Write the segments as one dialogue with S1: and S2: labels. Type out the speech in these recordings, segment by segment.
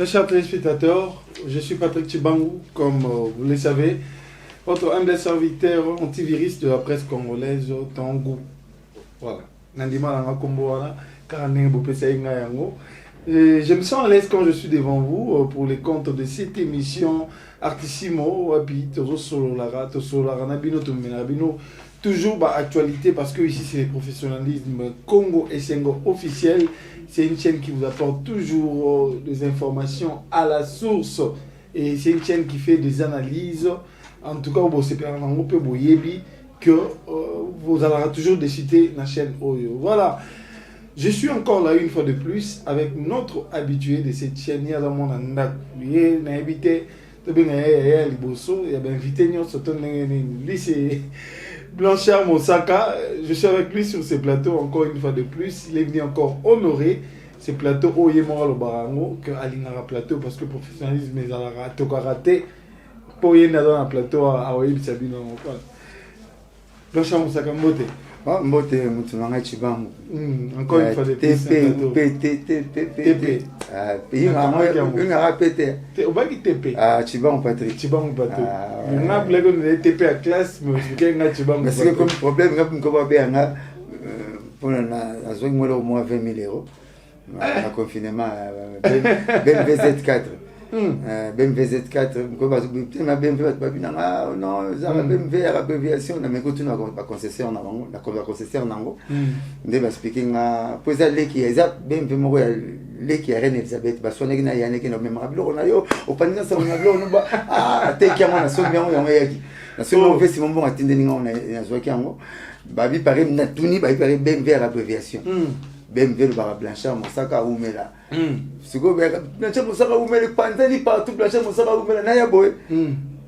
S1: Très chers téléspectateurs, je suis Patrick Tchibangou, comme vous le savez, votre humble serviteur antivirus de la presse congolaise, Tango. Voilà. Nandima Langa Kombo, Karaneng Bopesa Inga Yango. Je me sens à l'aise quand je suis devant vous pour les comptes de cette émission Artissimo, Wapi, Tozo Sololara, Tosolara, Nabino, Tomenabino. Toujours actualité parce que ici c'est le professionnalisme Congo et Sengo officiel. C'est une chaîne qui vous apporte toujours des informations à la source. Et c'est une chaîne qui fait des analyses. En tout cas, que vous allez toujours décider la chaîne Oyo. Voilà. Je suis encore là une fois de plus avec notre habitué de cette chaîne. Il y a mon invité. Il y a invité lycée Blanchard Moussaka. Je suis avec lui sur ce plateau encore une fois de plus. Il est venu encore honorer ce plateau Oyemora le Barango que Alingara plateau parce que professionnalisme est à raté pour y aller dans un plateau à Oyem Sabino. Blanchard Moussaka Mbote.
S2: Mbote Moutoumanga Tchibango.
S1: Encore une fois de plus. TP.
S2: Il y a pété.
S1: TP.
S2: Tchibango Patrick.
S1: Tchibango Patrick. On a blagué TP à classe, mais je suis un Tchibango.
S2: Parce que comme problème, pour la zone, moi, au moins 20 000 euros. Le confinement, BMW Z4. BMW Z4, ma BMW non, BMW à l'abbréviation, mais quand tu as la concession, la concession nango, de ma speaking, pour ça les qui est BMW moi les qui est Reine Elisabeth, bah soit n'ayant y'en a qui n'ont même pas on a yo, au panier ça on a blo, ah t'es qui a mon assomme bien on y a yaki, la seule on fait si mon bon atteindre n'ingo on a zoé qui ango, bah bi pareil na tuni bah pareil BMW à l'abbréviation. BMW le bara Blanchard Moussaka Oumela. Siko Blanchard Moussaka Oumela panzani partout Blanchard Moussaka Oumela na ya boy.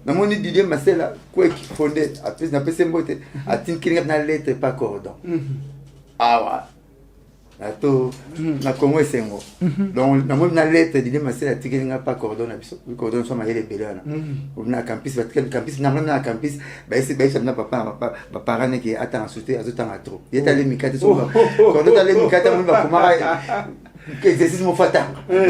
S2: Na moni Didier Marcela quoi qui fondé après na pese mbote atin kiringa na lettre pas cordon. Ah wa. Ato na Congo Sengo. Donc na moni na lettre Didier Marcela tikiringa pas cordon na biso. Le cordon soit maïle belana. Na campus campus na campus ba ese na papa parane qui attend en sauter azota na trop. Il est allé mikate so. Quand on est allé mikate mon ba kuma exercice mon fatal.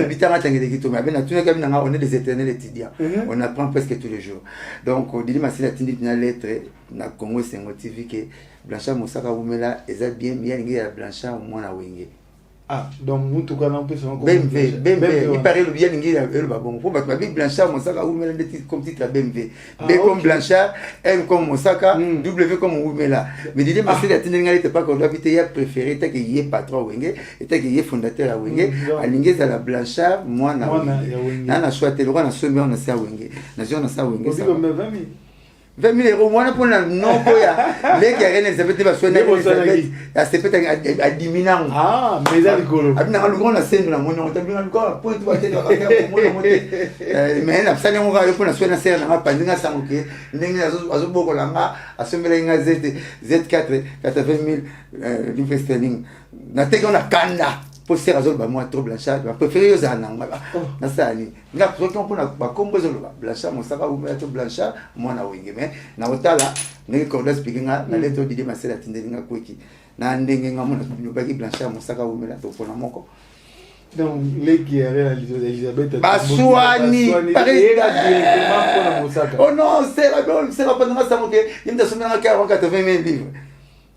S2: Bitanga tangé qui tombe. Ben tu na on est des éternels étudiants. On apprend presque tous les jours. Donc Didier Marcela tindi na lettre na Congo Sengo TV que Blanchard Moussaka Oumela eza bien ya Blanchard mwana wenge.
S1: Ah, donc nous tout cas on peut se
S2: BMW, il paraît le bien le bon. Pour battre Big Blanchard Moussaka Oumela comme titre BMW. B comme Blanchard, M comme Moussaka, W comme Oumela. Mais Didier Marcel a tenu n'était pas qu'on doit habiter préféré tant qu'il y ait patron Wenge et tant qu'il y ait fondateur à Wenge. À l'ingé à la Blanchard, moi na na choisi le roi na sommet on a ça Wenge. Nation na ça Wenge. 20 000 euros, moi, pour la non, les qui a rien, Elisabeth va soigner Elisabeth. C'est peut-être à 10 000 ans.
S1: Ah, mais ça, c'est cool.
S2: Après, le grand, la scène, la monnaie, on t'a bien encore, point, tu vas te faire pour mais la salle, on va pour la soigner la scène, on va pas dire ça, ok. N'est-ce pas, à ce moment là, à ce moment là, Z4, 80 000 livres sterling. Na teke on a Kanda. Pour ces raisons, moi, trop Blanchard, je préfère les années. Na ça, ni. Na pour qu'on a pas comme besoin Blanchard, mon savoir où mettre Blanchard, moi na wingi mais na otala, n'est qu'on a speaking na lettre de Marcel à Tindelinga Kweki. Na ndenge ngamu na baki Blanchard, mon savoir où mettre pour na moko.
S1: Donc les qui a réalisé Elisabeth.
S2: Baswani, pareil. Oh non, c'est pas dans ça que il me donne 80 000 livres.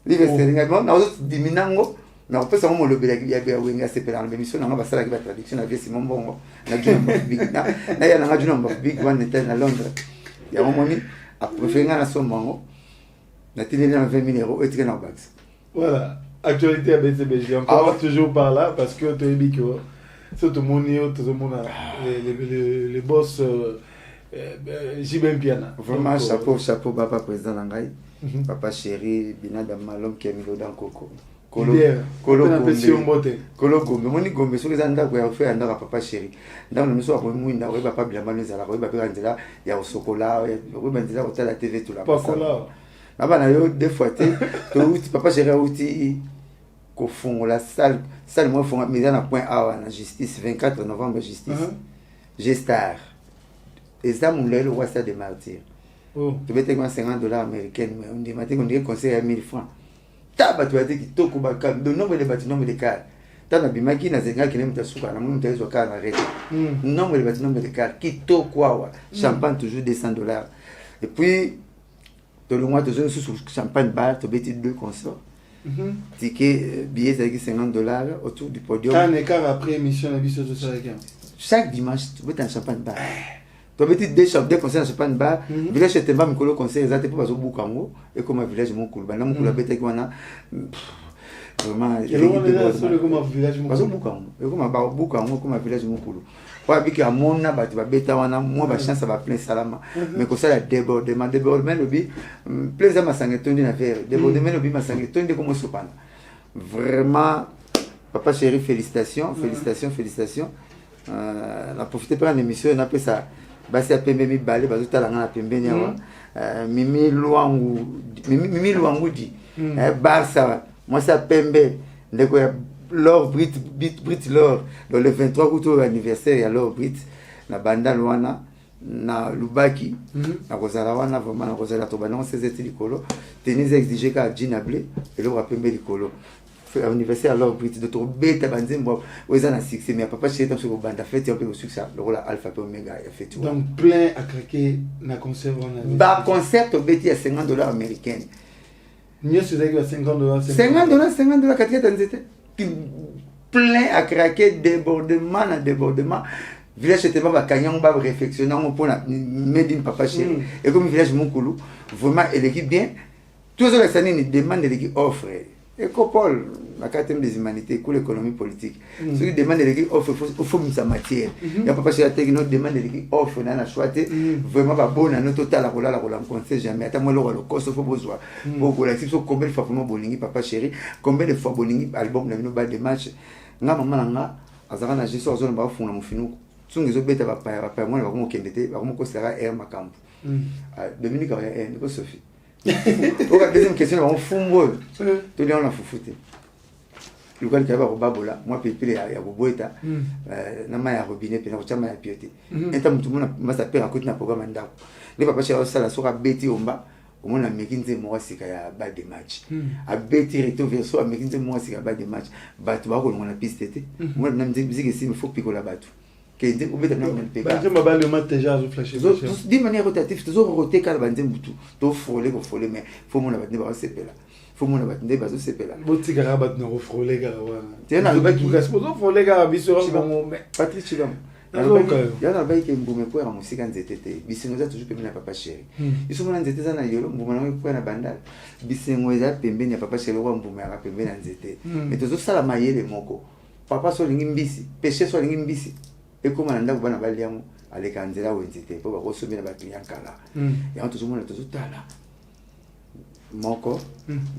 S2: Livres sterling, na autres diminango. Na opesa mo le belagi ya wenga sepela na émission na basala ki ba traduction na vie Simon Bongo na Juna Big na ya na Juna Big one était na Londres ya mo moni a préféré na Sombongo na télé na 20 000 euros et très na bags.
S1: Voilà, actualité à BCBG encore toujours par là parce que tu es biko surtout monio tout le monde les boss Jibem Piana.
S2: Vraiment chapeau papa président Nangai papa chéri Binada Malom qui a mis dans Coco. Kolo Gombe, moni Gombe, so eza ndako ya faire ndaka papa chéri. Ndako miso a komu nda ko ba pa bilamba nzala ko ba pe nzela ya sokola, ko ba nzela ko tala TV tout la
S1: pas kola.
S2: Na ba na yo deux fois te to papa chéri outi ko fond la salle moi fond mais na point A na justice 24 novembre justice. Gestar. Et ça mon le roi ça de martyr. Tu veux te $50 américains mais on dit matin on dit conseil à 1000 francs. Taba tu as dit que toko bakam de nombre de bâtiments de cas tana bimaki na zenga kile mtasuka na mtu taizo kana arrêter nombre de cartes kito kwa champagne toujours $200 et puis dans le mois toujours sous champagne bar to beti 2 consorts ticket billet c'est $50 autour du podium
S1: un écart après émission la biso de ça
S2: chaque dimanche tu beti un champagne bar to beti 2 concerts champagne bar village Temba mikolo concert exacte pour bazo bukango et comme village mon kulu bana mukula beta kwana vraiment
S1: et là on est sur le comme village mon
S2: bazo bukango et comme ba bukango comme village mon kulu kwa biki amona batu babeta wana moi ba chance ba plein salama mais ko ça la débordement lobi plaisir masanga tondi na faire débordement lobi masanga tondi comme sopana vraiment papa chéri félicitations on a profité par une émission on a fait ça basi ya pembe mibale bazotala ngana pembeni awa mimi luangu di Barça moi ça pembe ndeko ya Laure Brit Laure dans le 23 août anniversaire ya Laure Brit na banda luana na lubaki na kozala wana vraiment na kozala to bana 16 likolo tenise exigé ka Ginablé et le pembe likolo anniversaire alors Brit de to beta banzembo oza na succès mais papa chéri dans ce banda fête un peu au succès le rôle alpha et omega fait tout
S1: donc plein à craquer na concert on a
S2: ba concert au beti à $50 américains
S1: mieux c'est avec $50
S2: $50 katika tanzete plein à craquer débordement village était pas kanyang ba réflexionner pour na made in papa chéri et comme village Mukulu vraiment l'équipe bien tous les années ni demande l'équipe offre Écopole, la quatrième des humanités, pour l'économie politique. Ceux qui demandent l'équipe offre, il faut sa matière. Il n'y a pas chez la technique, demande l'équipe offre, on a choisi vraiment pas bon, on a total la rencontre jamais. Attends, moi, le cost, il faut besoin. Pour la type, combien de fois pour moi, Bolingi, papa chéri, combien de fois Bolingi, album, la bas de match. Nga maman nga, azara na gestion zone ba fond na mufinu. Tsungi zo beta ba pa moi ba ko kendete, ba ko sera air makambu. Dominique a ne pas Sophie. La deuxième question, on fout moi. Tout le monde a foutu. Le gars qui a babola, moi pépé ya boboeta, na ma ya robinet pe na chama ya pioté. Eta mutu mona masa pe rakoti na programme ndako. Le papa chéri sala soka beti omba, omona mekinze mo sika ya ba de match. A beti reto verso a mekinze mo sika ba de match. Batu ba ko ngona piste té. Moi na musique ici il faut picoler batu. Que ou beta na pega.
S1: Ba je m'abale le mat déjà je flasher.
S2: De manière rotative, toujours roter kala bande mutu. To frôler mais faut mona batne ba sepela. Faut mon abattre bazo sepela
S1: boti gara bat no frôler gara wana tena le baki gasposo frôler gara biso mais
S2: Patrick Chibam yana ba ke mbume kwa ra musika nzetete bisingo za toujours pembeni na papa chéri iso mona nzete za na yolo mbume na kwa na bandal bisingo za pembeni ya papa chéri wa mbume ya pembeni na nzete mais tozo sala mayele moko papa so lingi mbisi péché so lingi mbisi e koma na ndako bana baliamu aleka nzela wenzete po ba ko somela ba client kala ya tozo mona tozo tala moko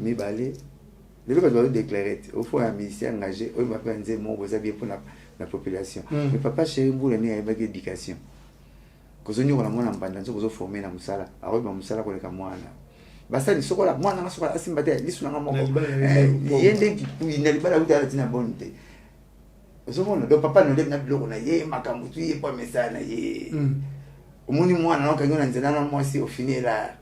S2: mibale le fait que déclarer au fond un ministère engagé on m'appelle dire mon vous avez pour la population mais papa chéri vous l'année avec éducation que ce nous on a mon ambanda so vous former na musala alors ba musala ko leka mwana basa ni sokola mwana na sokola asimbate lisu na moko yende inalibala utala tina bonte osomona do papa no lebe na biloko na ye makambo tu ye pa message na ye omoni mwana na kangona nzela na mwasi au finira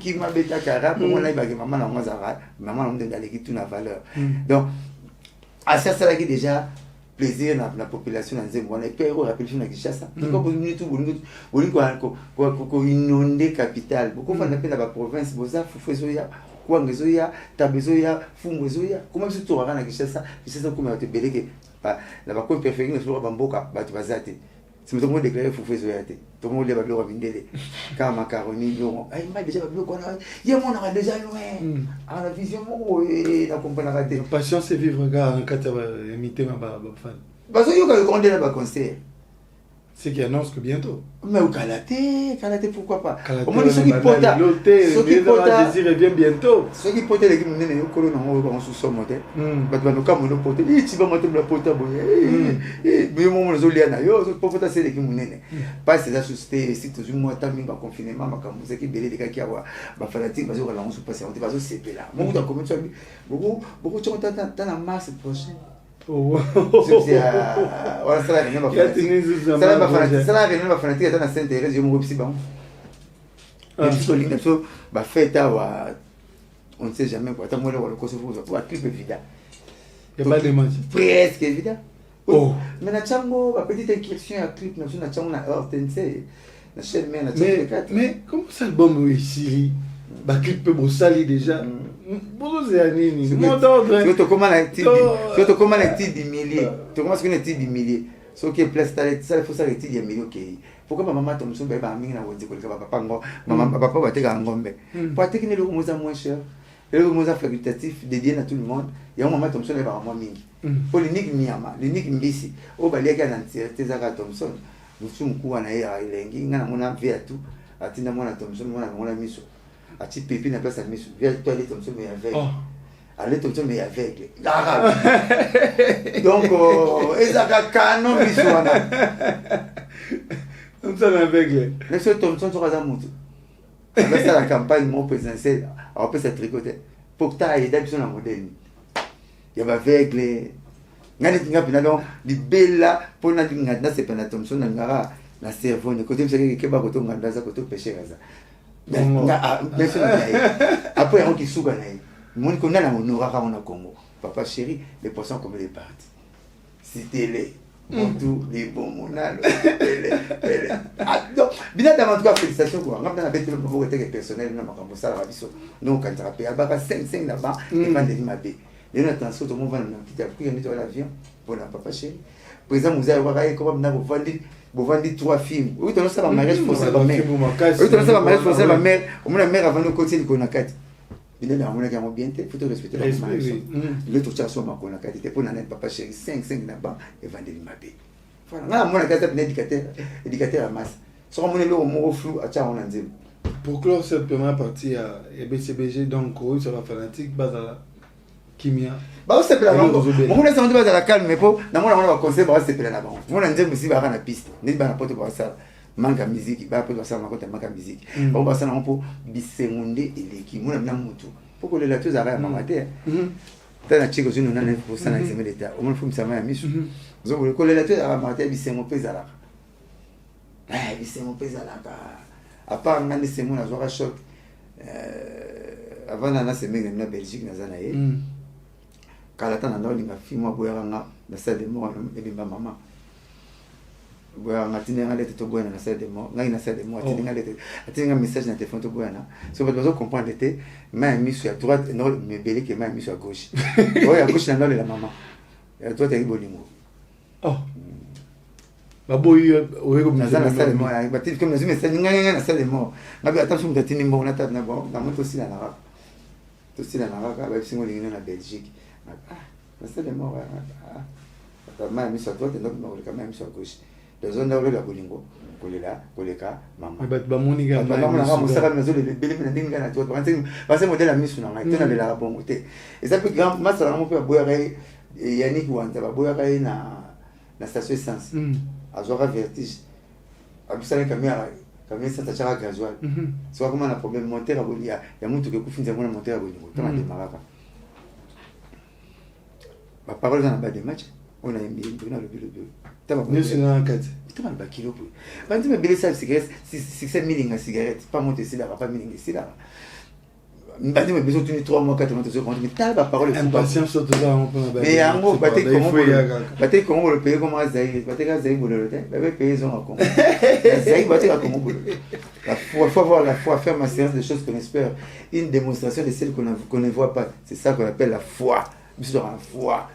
S2: qui m'a bêta cara pour moi là il va que maman la moi zara maman on donne l'équipe toute la valeur donc à ça là qui déjà plaisir la population dans ces mois et puis on rappelle sur la Kinshasa pourquoi pour minute ko inonder capitale pourquoi on appelle la province boza fufuzoya kwangezoya tabezoya fumwezoya comment se tourner na Kinshasa comme te beleke la ba ko préférer sur bamboka ba tu bazate si tout le monde déclare faut faire ça tout le monde les va le vindele car macaroni il m'a déjà vu quoi il y a mon a déjà loin à la vision et la comprendre raté
S1: patience et vivre gars quand tu vas imiter ma fan
S2: parce que yo quand on est là conseil
S1: c'est qui annonce que bientôt
S2: mais au Kalaté pourquoi pas
S1: au moins ceux qui portent désir revient bientôt
S2: ceux qui portent les guimnes ne ko na on sous son modèle ba ba no ka mo porter et tu vas monter la porter boye mais mo zo liana yo so porter c'est les guimnes pas c'est la société si toujours moi tammi ba confinement ba comme qui belé les qui avoir ba fanatique ba zo la on se passer on va zo CP là mo ta comment tu beaucoup tu entends dans la masse prochaine c'est voilà ça la réunion va fanatique dans la Sainte-Thérèse je me repsi bon et puis so linda so ba fête wa on ne sait jamais quoi. Tant moi le Kosovo, pour clip évident.
S1: Il n'y a pas de match.
S2: Presque évident.
S1: Oh.
S2: Mais na chango, la petite incursion à clip, na chango na hortense, na chaîne mais na
S1: mais comment ça l'album est Siri? Bah clip peut bosser déjà. Bonjour c'est Anini. Mon ordre.
S2: Tu comment la titre, tu comment la titre du millier. Tu commences que la titre du millier. Ce qui est place ça il faut ça le titre du millier OK. Pourquoi ma maman Thompson ba ba mingi na wonzi ko ka papa ngo maman papa ba teka ngombe. Pour teka ne le moza moins cher. Le moza facultatif dédié à tout le monde. Il y a maman Thompson ba moi mingi. Pour l'unique miama, l'unique mbisi. O ba liaka na ntierté za Thompson. Musu mkuu na yeye ilengi ngana mona via tout. Atinda mona Thompson mona miso. Ati pipi na place à miso. Via toi les Thompson mais avec. Allez Thompson mais avec. Donc ezaka canon miso wana.
S1: Thompson aveugle.
S2: Mais ce Thompson sur la moto. Avec ça la campagne mon présidentiel, on peut se tricoter. Pour que tu aies des personnes en modèle. Il y a aveugle. Ngani tinga pina donc libella pour na nganda c'est pas Thompson ngara na cerveau ne côté c'est que ba koto nganda za koto pêcher kaza. Après on qui souga na. Mon connait na honorara on a Congo. Papa chéri, les poissons comme les parties. C'était les tout les bons monalo. Donc, bien d'avant tout félicitations quoi. On a fait le pour être personnel na makambo ça la biso. Non quand tu as pas 5 là-bas et pas de mabé. Et nous attention tout le monde va nous quitter après on est dans l'avion pour la papa chéri. Président vous avez voir comment na vous vendez 3 films. Oui, tu as ça mariage forcé ba mère. Oui, tu as ça mariage forcé ba mère. Au moins la mère avant nous côté ko na kati. Bien là on a quand même bien il faut respecter la mariage. Le tout ça sur ma ko na kati pour na papa chéri 5 là-bas et vendre mabé. Voilà, on a kata éducateur à masse. Sur mon élo au flou à on a dit.
S1: Pour clore cette première partie à BCBG donc oui sur la fanatique bazala Kimia.
S2: Bah c'est là non. Mon laisse on dit bazala calme mais pour na moi on va conseil ba c'est là là-bas. Mon on dit aussi ba na piste. Ni ba na porte ba ça. Manque musique, ba peut ça na côté manque musique. On va ça na pour bisemunde eleki. Mon na mutu. Pour que les latos arrêtent à mater. Tana chiko zinu na 9% na examen d'état. Au moins faut me ça ma misu. Zo le coller latos à mater bisemunde pezala. Bisemunde pezala ka. À part ngandi c'est mon azora choc. Avant na se menge na Belgique na zanaye. Kala tana ndo linga fimo boyanga na salle de mort et ma maman. Boyanga tinenga lete to boyana na salle de mort. Ngai na salle de mort tinenga lete. Tinenga message na téléphone to boyana. So vous devez comprendre était main mise sur à droite non mais belé que main mise sur à gauche. Ouais à gauche na la maman. Et à droite il bolimo.
S1: Oh. La boy au comme
S2: na salle de mort. Il batit comme mais c'est ngai na salle de mort. Na bi attention de tinimba on a table na bon. Na moto aussi na la. Tout aussi na la ba singo lingina na Belgique. La salle de mort. Main mise sur à droite et non mais main mise sur à gauche. Les zones là la bolingo. Koleka maman.
S1: Ba moniga
S2: maman musaka mazo le bele na ndinga na toi parce que modèle amisu na ngai tena bela bon côté et ça peut grand masala mo pe boya kai Yannick wanta ba boya kai na station essence azora vertige abusala kamera ça t'a gasoil soit comment la problème monter à bolia ya mutu ke kufinza mona monter à bolingo tena de maraka ba parole dans la de match on a mis on a le
S1: Nous sommes en 4.
S2: Tu m'as le kilo. Quand tu me billes ça cigarette, 6 milling à cigarette, pas monter ici là, pas milling ici là. Mbadi me besoin de 3 mois 4 mois de seconde, mais t'as la parole
S1: impatience sur tout ça on peut
S2: pas. Mais en gros, battre comment le payer comment Zaïre, battre Zaïre pour le temps, bébé payer son compte. Zaïre battre comment pour la foi, faut voir la foi, faire ma séance de choses qu'on espère, une démonstration de celles qu'on ne voit pas. C'est ça qu'on appelle la foi. Sur la foi.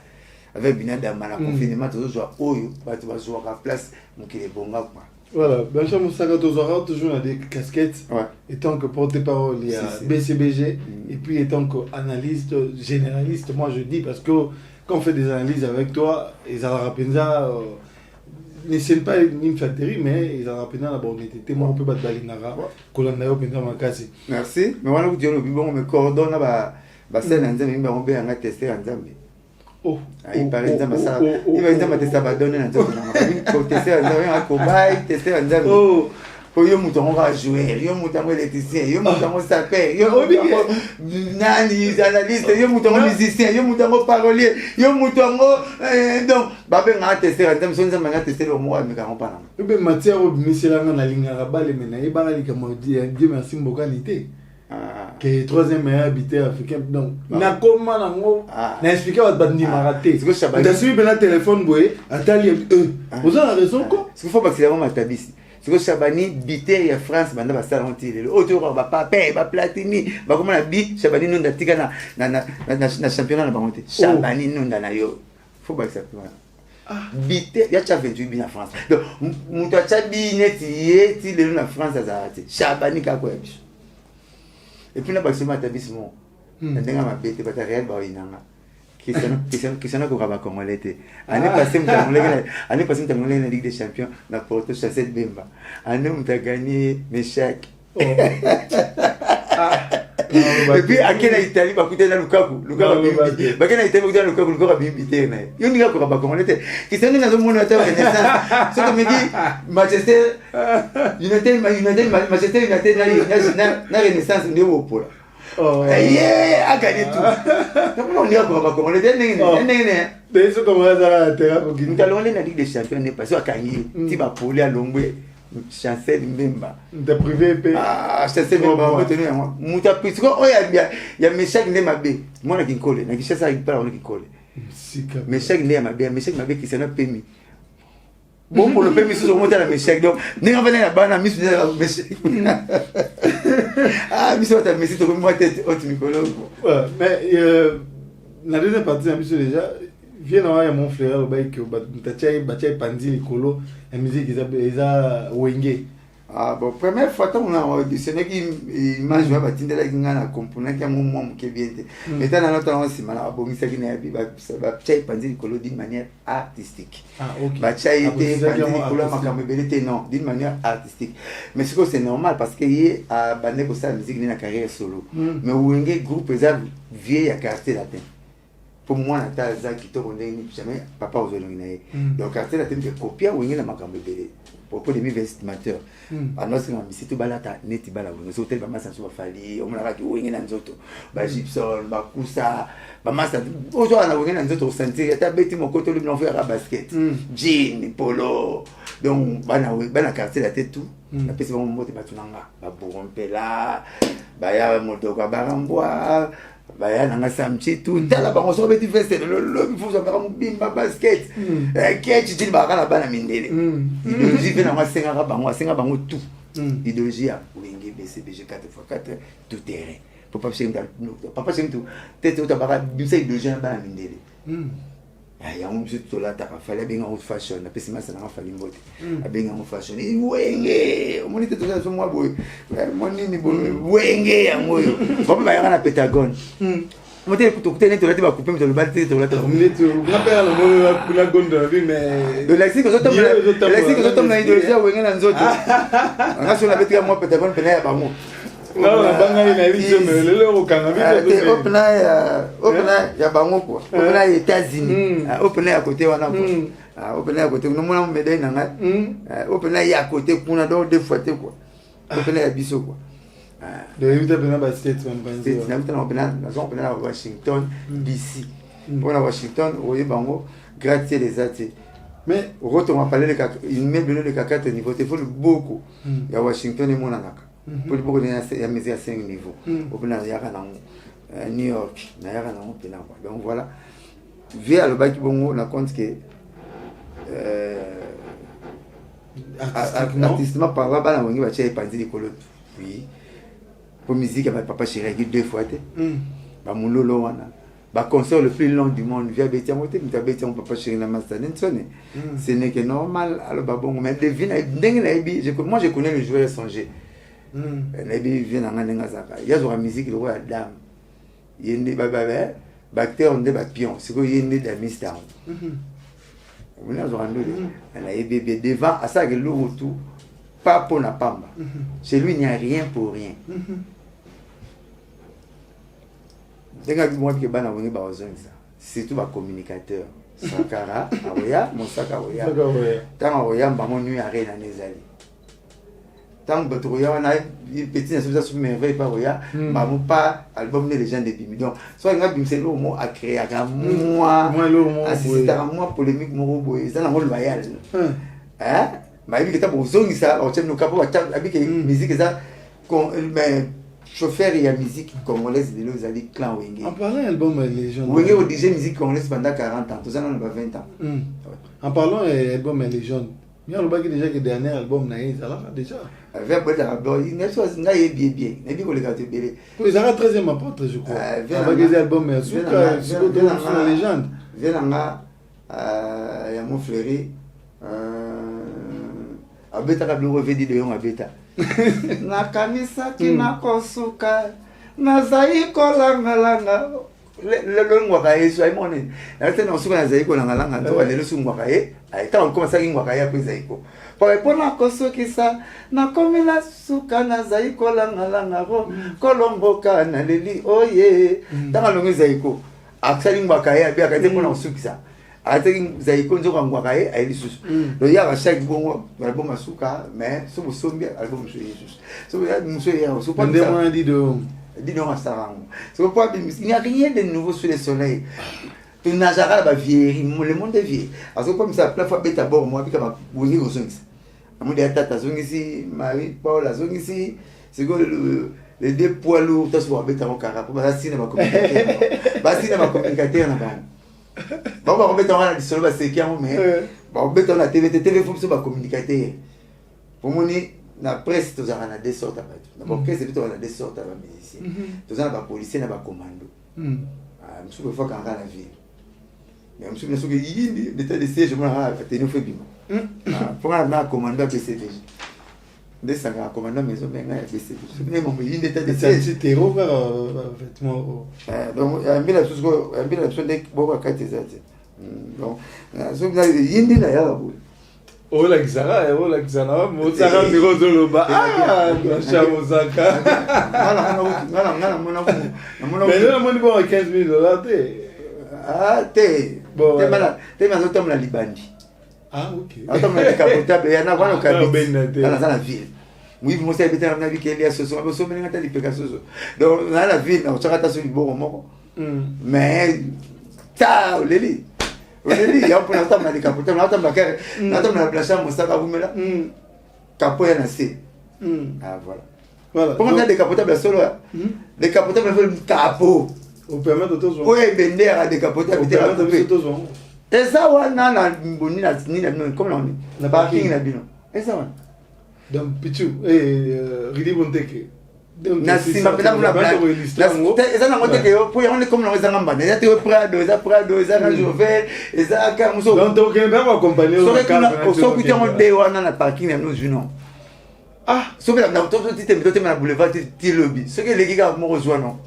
S2: Avec Binada Mala confinement toujours oyo tu vas jouer à place mon qui est bon quoi.
S1: Voilà, Benjamin Moussaka toujours des casquettes.
S2: Ouais.
S1: Étant que porte-parole il y a BCBG et puis étant que analyste généraliste, moi je dis parce que quand on fait des analyses avec toi, ils ont rappelé ça ne pas une factory mais ils ont rappelé la bonne était moi on peut battre balinara kolandayo pinda makasi.
S2: Merci. Mais voilà vous dire le bon me coordonne ba scène nzambe mba on be anga tester nzambe.
S1: Oh,
S2: il paraît que ça il va dire que ça va donner un truc pour tester un cobaye tester un zam oh yo mutongo va jouer yo mutongo électricien yo mutongo sapeur yo mutongo nani analyste yo mutongo musicien yo mutongo parolier yo mutongo donc ba benga tester un zam sonza manga tester le mois mais quand pas
S1: non be matière au miselanga na linga rabale mena e banga lika modi Dieu merci mbokanité que troisième meilleur habiteur africain donc na comment nango na expliquer votre bandi maraté
S2: c'est que Chabani
S1: t'as suivi ben téléphone boy atali vous avez raison quoi
S2: c'est qu'il faut pas que c'est vraiment matabisi c'est que Chabani bité ya France banda ba salon télé autour ba papa ba platini ba comment la bi Chabani nunda tika na championnat na bamonté Chabani nunda na yo faut pas que ça bité ya cha 28 bi na France donc muto cha bi neti yeti le na France azarate Chabani ka kwa biso et puis là baksi matabisi mo ndenga mabete bata réel ba inanga Christiano Kouraba Congolais était. Année passée, nous la Ligue des Champions, na Porto Chassé de Bemba. Année où t'as gagné mes chèques. Et puis, à quelle Italie, bah, écoutez, là, Lukaku, bah, quelle Italie, Lukaku a bimité, mais. Il y a Kouraba Congolais était. Christiano n'a pas mon auteur Renaissance. Ce que me dit, Manchester United, na Renaissance, n'est au pôle. A gagné tout. On y a on est
S1: ce comment ça terrain pour
S2: nous allons aller dans la Ligue des Champions n'est pas sûr à gagner. Tu vas pour aller à Longwe, Chancel Mbemba.
S1: T'as privé paix.
S2: Chancel Mbemba retenu moi. Muta puis oh il y a Meshak Ndemabe. Moi na kinkole, na kishasa pas on kinkole. Meshak Ndemabe, Meshak Ndemabe qui s'en a permis. Bon pour le permis sur monter la Meshak donc n'est pas la bana mis la Meshak. Monsieur ta Messi to moi tête autre Nicolas.
S1: Mais la deuxième partie monsieur déjà vient à mon frère le bail que Bachai Panzi Nicolo la musique ils a Wenge.
S2: Bon première fois on a auditionné qui image va batinde la ngana componer qui mon mom qui bien mais dans notre temps aussi mala bon ça qui n'est pas Bachai Panzi Nicolo d'une manière artistique.
S1: OK.
S2: Bachai était Panzi Nicolo makambelité non d'une manière artistique. Mais ce que c'est normal parce que y a bandé pour ça musique dans la carrière solo. Mais Wenge groupe ça vieille à quartier latin. Pour moi na ta qui to ndeni jamais papa ozolongina donc quartier latin que copier Wenge na makambelé. Pour les investisseurs alors c'est un site balata neti bala vous hôtel ba massa so fali on la ki wingi na nzoto ba Gibson ba kusa ba massa ojo na wingi na nzoto sentir ta beti mon côté le blanc faire basket jean polo donc bana quartier la tête tout la pesi mon moto batunanga ba borompela ba ya moto ka barambwa baya nanga samchi tout tala ba on so beti veste le faut faire un bimba basket ketchi tili ba kana bana mindele idéologie vena nga senga bango tout idéologie ya Wenge BCBG 4x4 tout terrain papa chez tout tete utabaka bimsa idéologie na bana mindele ya on se to la ta fallait bien en fashion na pesi masa na fali mbote abenga en fashion Wenge on monite to ça moi boy mon nini Wenge ya moyo papa ba na Pentagon mote kutokuta to la ba couper to le battre to la ta
S1: minute on appelle le mot la gonda mais
S2: de l'axi que zo tom na idéologie Wenge na nzoto nga so na betika moi Pentagon pena ya ba mo
S1: non la banga ina biso mais le okanga biso
S2: opena ya bango quoi opena ya États-Unis opena ya côté wana quoi opena ya côté nous mona médaille nanga opena ya côté kuna donc deux fois quoi opena ya biso quoi
S1: de éviter pena ba state
S2: na mtana opena na Washington DC pour Washington oye bango gratte les athées mais retour on va parler il met le caca niveau il faut beaucoup ya Washington et monanaka pour beaucoup de ya mise à 5 niveaux opena ya kana New York na ya kana opena quoi donc voilà via le baki bongo na compte que artistiquement par là bana wangi ba chai Panzi Nicolo oui pour musique avec papa chéri qui deux fois ba mulolo wana ba concert le plus long du monde via Betia Moté mais Betia mon papa chéri na master Nensone ce n'est que normal alors ba bongo mais devine ndenge na ebi moi je connais le joueur Songé na ebi vient na ndenga zaka ya zo musique le roi dame yende ba acteur de ba pion c'est que yende da Mister on a zo rando na ebi devant à ça que le retour pas pour na pamba chez lui il n'y a rien pour rien denga moi que bana woni ba ozongisa surtout ba communicateur Sakara aoya Mosaka aoya tanga aoya bango nuit arena nezali tant que wana petit na sur merveille pas oya mamu pas album les légendes de Bimi donc soit nga bimse le mot a créé à moi assisté à moi polémique mo boy ça na mo loyal mais il que ta bozongisa o tcheno kapo ta abiki musique ça mais chauffeur et la musique congolaise de l'Ozali clan Wenge.
S1: En parlant album Légende.
S2: Wenge a dirigé musique congolaise pendant 40 ans, tout ça on a 20 ans.
S1: En parlant album Légende. Il y a le bac déjà que dernier album naïs alors déjà.
S2: Avec bon d'abord, il n'est pas bien bien. N'est pas pour les gars de belé.
S1: Pour les arts 13e apôtre je crois. Avec les albums sur la légende.
S2: Venanga ya mon fleury abeta ka blo revedi de yon abeta. Na kamisa kina kosuka na zai kolanga langa. Le ngwaka yesu ay moni. Ate na suka na zai kolanga langa to le lu ngwaka ye. Ay ta on commence à ngwaka ya pesa iko. Pour répondre à kosukisa na komila suka na zai kolanga langa ro kolomboka na leli oye. Tanga longi zai ko. Aksali ngwaka ye abi akate mona sukisa. Ate zai ko nzoka ngwaka ye ay lisusu. Do ya ba chaque bongo album asuka mais so sombi album so yesu. So ya muso ya so pas
S1: ça.
S2: Dis-nous à Sarang. Il n'y a rien de nouveau sous le soleil. Tu n'as jamais la vieille, le monde est vieux. À ce point, ça plein fois bête à bord, moi, puis comme vous aux zongis. À mon tata zongisi, Marie, Paul, la zongisi, c'est que les deux poids lourds, tu as souvent bête à mon caractère. Bah, si, n'a pas communicateur. Bah, si, n'a pas communicateur, n'a pas. Bah, on va mettre en la dissolution, c'est qui en mais. Bah, on met en la TV, faut que ce soit communicateur. Pour mon na presse tous en a deux sortes à battre. D'abord qu'est-ce que tu as deux sortes à musicien. Tous en a pas policier na pas commando. Monsieur fois quand la vie. Mais monsieur bien sûr que il était de siège moi a tenir fait bien. Pour un commando PCD. Des ça un commando maison mais un PCD. C'est bien mon il était de siège.
S1: C'est terreau vêtement.
S2: Donc un bien la chose de boba kateza. Donc so bien il là ya.
S1: Oh la Xara, Mozara Mirozoloba. Ah, Macha Mozaka. Mais là, on est bon à $15,000.
S2: Ah, t'es malade. T'es malade, t'es malade, Libandi.
S1: Ah, ok.
S2: Attends, mais décapotable, il y en a pas au cabine. Dans la ville. Oui, moi, c'est peut-être un avis qui est lié à ce soir. Mais ça, on a des pécations. Donc, dans la ville, on sera sur le bon. Mais, ciao, Léli. Il y a un peu de temps à décapoter, on attend la place à Moussa Kaboumela. Capoya Nassé. Ah, voilà. Pourquoi on a décapotable à solo? Décapotable à le capot.
S1: On permet de tous.
S2: Oui, Bender à décapotable. Et ça, on a une comme on dit. La parking là, bien. Et ça, on.
S1: Donc, Pichou, Ridi Bonteke.
S2: Nasi mapenda muna blague. Eza na mote ke pour on est comme dans un mbana. Eza te prado, eza na jovel, eza ka muso.
S1: Donc to ke ba accompagner au
S2: cadre. So kuti on de wana na parking na nous juno. Ah, so bela na to ti te metote na boulevard ti lobby. Ce que les gars mo rejoint non.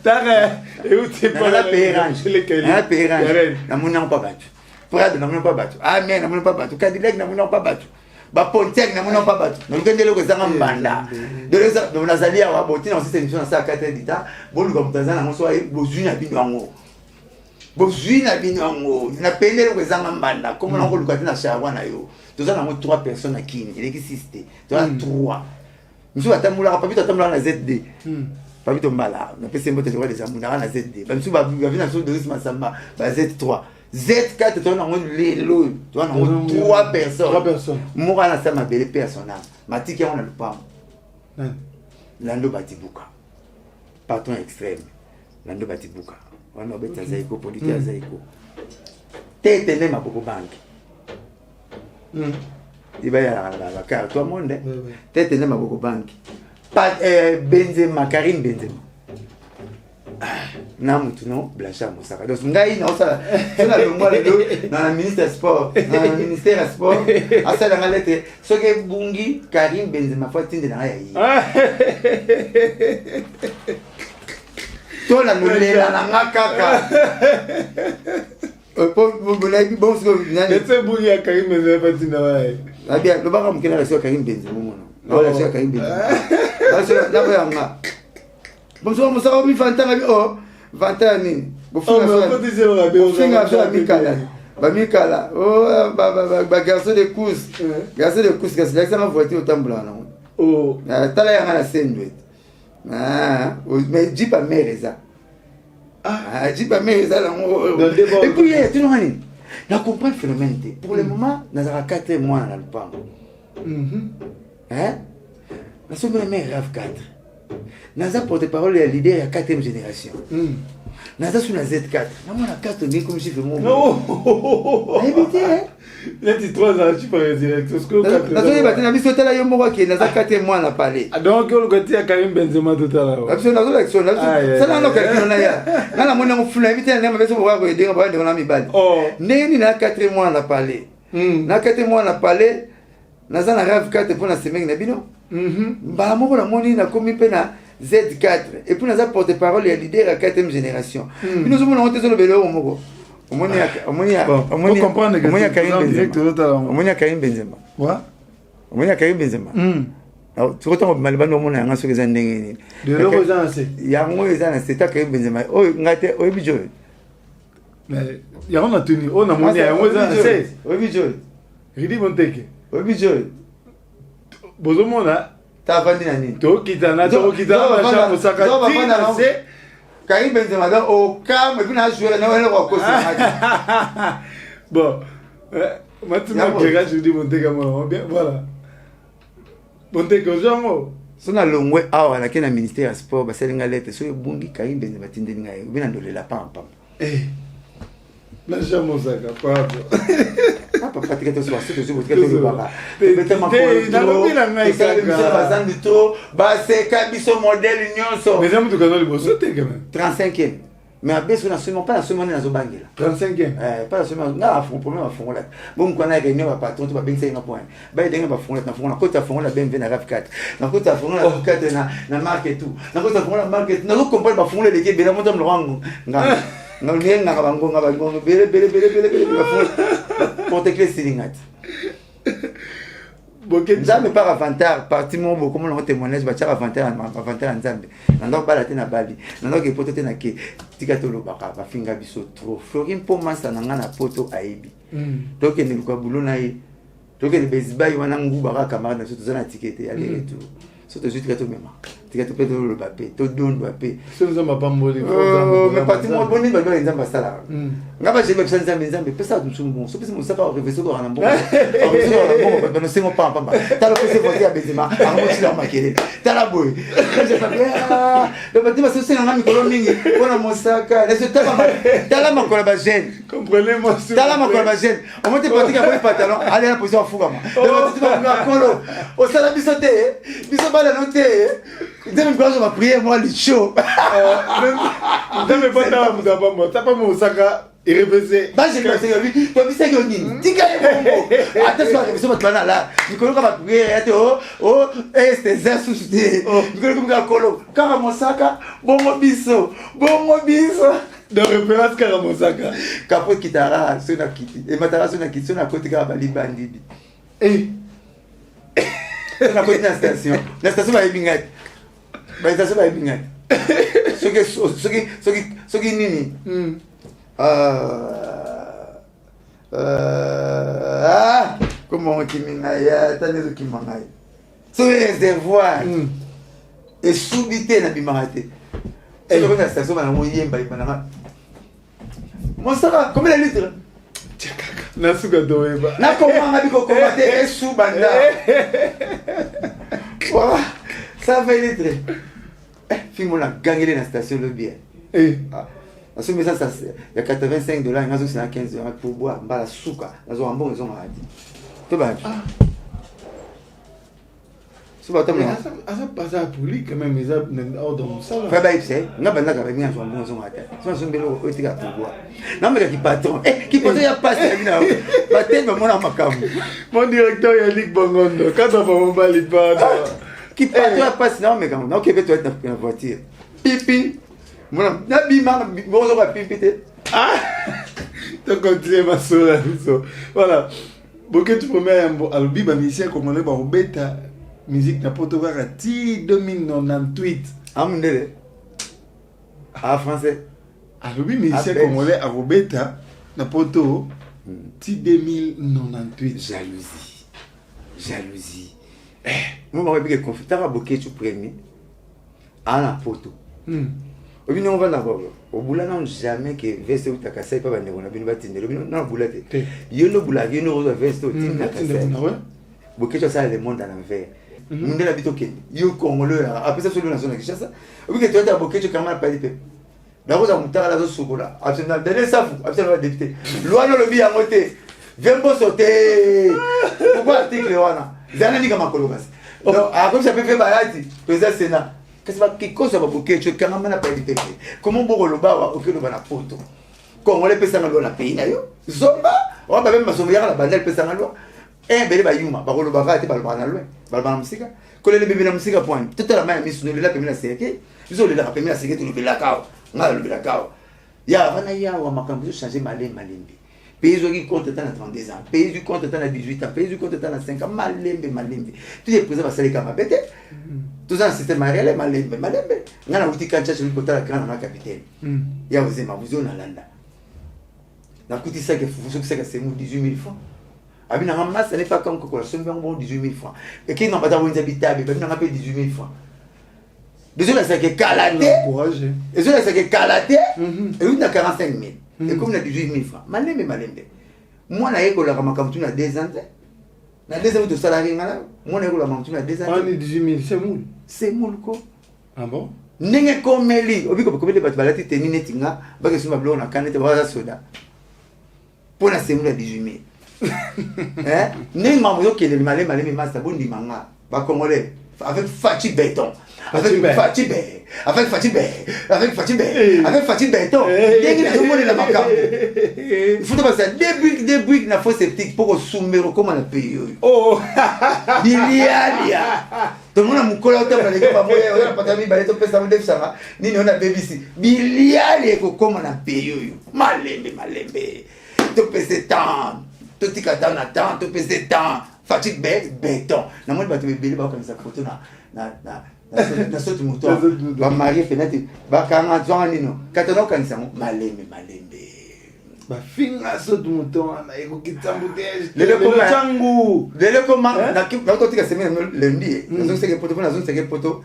S1: Tare, et où tu pas
S2: la pérange. La pérange. Na muna pas battu. Prado na muna pas battu. Amen na muna pas battu. Cadillac na muna pas battu. Ba Pontiac na muna pas battu. Donc ndelo ko zanga mbanda. De ça donc nazali à boti dans cette émission ça 4 d'État. Bon lu comme Tanzania mo so bozui na bino ngo. Bozui na bino ngo. Na pendelo ko zanga mbanda. Comme on ko lukati na shawa na yo. Tous en 3 personnes à Kini, il existe. Tu as 3. Nous attendons pas vite attendre la ZD. Pas vite mbala. On peut se mettre des amours na ZD. Même si va venir sur de risque Massamba, Z3. Z4 tu as les lots. Tu as 3 personnes.
S1: 3 personnes.
S2: Moi na ça ma belle personne. Matiki on a le pas. Lando Batibuka. Patron extrême. Lando Batibuka. On a bête Zaiko politique Zaiko. Tete ne ma beaucoup banque. Il va y avoir la carte, tout le monde. Tête n'est pas beaucoup banque. Pas Benzema, Karim Benzema. Namutu non, Blanchard Moussaka. Donc, Ngaï, non, ça, dans le ministère sport, dans le ministère sport, à ça, dans la lettre, ce que Bungi, Karim Benzema, faut atteindre dans la yaï. Toi, la nouvelle, la kaka. Bon,
S1: c'est Bungi à Karim Benzema, pas Tina.
S2: Ah bien, le baram qui n'a reçu Karim Benzema, non, la reçu Karim Benzema. Là, voilà. Bonsoir, Moussa, mi Fanta, oh, Fanta, ni. Mikala, oh, garçon de course, c'est ça ma voiture au tambour là. Oh, t'as l'air à la scène, mais dis pas mère ça. Ah, dis pas mère ça là. Et puis, tu vois, la comprendre le phénomène. Pour le moment, nous avons 4 mois dans le pan. Hein? La seconde mère RAV 4. Naza porte-parole et leader à 4e génération. Naza sur la Z4. Non, la carte bien comme chiffre mon.
S1: Non.
S2: Évitez, hein.
S1: Là, tu 3 ans, tu peux direct.
S2: Naza est battu, Nabi Sotala Yomoa qui est Naza 4e mois à parler.
S1: Donc, on a dit à Karim Benzema tout à l'heure.
S2: Absolument, l'action. Ça n'a pas quelqu'un là. Là, la monnaie, on fout l'invité, on a besoin de voir aider, on va aller dans la mibale. Oh. N'est-ce pas 4 mois à parler. Na 4 mois à parler. Naza na RAV 4 pour la semaine, Nabino. Bah, moi, la monnaie, n'a commis pena. Z4 et puis nous avons porte-parole et leader à 4e génération. Nous avons honte sur le vélo au Mogo. Au moins il y a Karim Benzema.
S1: Quoi?
S2: Au moins il y a Karim Benzema. Alors tu retends Malbano mon anga sur les années.
S1: De l'Europe c'est.
S2: Il y a moi les années c'est Karim Benzema. Oh ngate oh bijo.
S1: Mais il y a on a tenu on a monnaie à moi c'est.
S2: Oh bijo.
S1: Ridi Monteke.
S2: Oh bijo.
S1: Bozomona
S2: ta vandi nani
S1: to kitana macha musaka tina se
S2: Karim Benzema donc au calme puis na jouer na wele ko
S1: bon maintenant que je dis Monteka moi bien voilà Monteka jango
S2: sona longwe awa na kena ministère ya sport ba selinga lettre so bungi Karim Benzema tindeli ngai bina ndolela pam
S1: na jamusaka pardon
S2: papa pratique tout soir c'est toujours votre tout baba peut-être
S1: na lobila ngai
S2: kaka bazandi trop ba c'est kabiso modèle nyonso
S1: mais j'aime tout canal bosso te quand même
S2: 35e mais à besoin absolument pas la semaine na zobangela
S1: 35e
S2: pas la semaine na fond problème à fond là bon qu'on a réunion ba patron tu ba benga na point ba denga ba fond là na fond na kota fond la BMW na RAV 4 na kota fond la RAV 4 na marque et tout na kota fond la marque na comprendre ba fond les bela mo tam lorango nga non rien na bango bele porte clé silingat boké jamais par avantage parti mon beaucoup mon témoignage ba tchara avantage nzambe nando bala te na bali nando ke poto te na ke tikatolo baka ba finga biso trop Florin pour masa na ngana poto aibi donc ni ko bulona yi donc ni bezibai wana nguba ka camarade na soto zana tikete aller retour soto juste kato mema tikatu pe do le papé to don papé
S1: so nous ma pamboli
S2: mais parti mon boni ba nzamba sala ngaba je be sanza nzambe pesa tu bon so pesa mo sapa reveso ko na mbongo reveso ko na mbongo no sengo pam tala pesa voter a Benzema armo ti la makele tala boy je pas bien le parti ba so senga ngami ko mingi bona mosaka laisse tala makola ba jeune
S1: comprenez-moi
S2: tala makola ba jeune on monte parti ka boy pantalon aller la position fuga ma le parti ba nga kolo o sala bisote biso bala note demi quoi je va prier moi le show
S1: demi pas ta musa pas moi ça pas mon saka et répéter
S2: bah j'ai pensé lui toi bisa que nini tika bongo attention je me suis là Nicolas va prier et oh este zesu de Nicolas comme ka kolo kama mosaka bongo biso
S1: de référence kama mosaka
S2: kapo kitara sona kiti et matara sona kiti sona côté ka bali bandidi na côté na station va ebingati ba station va ebingati soki nini comment kiminaya tanezo kimangai so réservoir et subité na bimarate et le na station va na moyemba ibana mon sera combien de litres
S1: na suka doeba
S2: na komanga biko komate esu banda voilà ça va litres film on a gagné la station le bien parce que ça il y a $85 ngazo c'est na 15 € pour boire mbala suka nazo ambon ils ont arrêté to ba so ba tamna
S1: asa pasa puli quand même ils ont ordre ça
S2: fa ba ipse ngaba ndaka ba ngana so ambon ils ont arrêté so mbelo otika pour boire na mbela ki patron qui patron ya passe bina ba tendo mona makamu
S1: mon directeur ya Ligue Bongondo quand on va m'embali pas
S2: qui patron ya passe non mais quand non que tu être dans la voiture pipi Voilà, na bima bonzo ba pipite.
S1: Donc continue ma soeur voilà. Boké tu premier albi ba musicien comme on est ba beta musique na poto va ti 2098.
S2: Amundele. Ah français.
S1: Albi musicien comme on est à beta na poto ti 2098.
S2: Jalousie. Moi ba que confitant boké tu premier. À la poto. On va d'abord. Au boulot, non jamais que veste ou ta casse pas vendre. On a bien bâti. Non boulot. Il y a no boulot, il y a no veste ou ta casse. Beaucoup de ça le monde à l'envers. mundela bito kende yo congolais après ça sur la zone de Kinshasa oui que tu as boké tu kamana pas de la rosa mutala la sokola absolument délai safu absolument député loi no lobi ya moté vembo sauter pourquoi article wana zana ni kama kolobas donc comme ça peut faire bayati président sénat qu'est-ce qui cause ba boké tu kamana pas de comment boko loba OK loba na poto congolais pesa ngalo na pays na yo zomba on va même masomba ya la bandel pesa ngalo bele bayuma bakoloba kate balobana na lwe balobana musika kolele bebe na musika point totala maya misu no lela pemela seke biso lela pemela seke to lobela kao ngala lobela kao ya bana ya wa makambo zo changer malembe pays qui compte dans 32 ans pays qui compte dans 18 ans pays qui compte dans 5 ans malembe tout est présent basale kama bete tout ça système réel malembe ngana uti kancha chez kotala kana na capitaine ya uzema buzona landa na kuti ça que fuso que ça c'est 18 000 francs. Abi na masse n'est pas comme quoi c'est bon 18 000 francs. Et qui n'ont pas d'avoir habitable, ben on a payé 18 000 francs. Désolé c'est que calaté. Désolé c'est que calaté. Et une à 45 000. Et comme on a 18 000 francs. Malembe. Moi na yeko la kama tu na 2 ans. Na 2 ans de salarié ngala. Moi na yeko la kama tu na 2 ans.
S1: On est 18 000
S2: c'est moule ko.
S1: Ah bon?
S2: Nenge komeli. Obi ko komeli ba balati tenine tinga ba ke suma blo na kanete ba soda. Pour la semoule à 18 000. Hein? N'est pas moi qui est le malin, mais master bon dimanga. Ba congolais avec Fati Béton. Avec Fati Béton. Dès que tout le monde est là bas. Il faut pas ça des briques na faux sceptique pour soumettre comment on paye. Oh. Bilialia. Tout le monde a mon collègue dans les gars moya on a pas mis balé to pesa mo defsanga. Ni on a BBC. Bilialia comment on paye. Malembe. Tu pèses tant, tu t'y attends, tu pèses tant, fatigue béton. Na moi tu bébé ba comme ça photo na sauti moto. Ba marié fenêtre, ba kanga zoni no. Katano kanisa malembe. Ba finga sauti moto na eko kitambutege. Lele comment na ko tika semaine lundi. Na zone seke poto.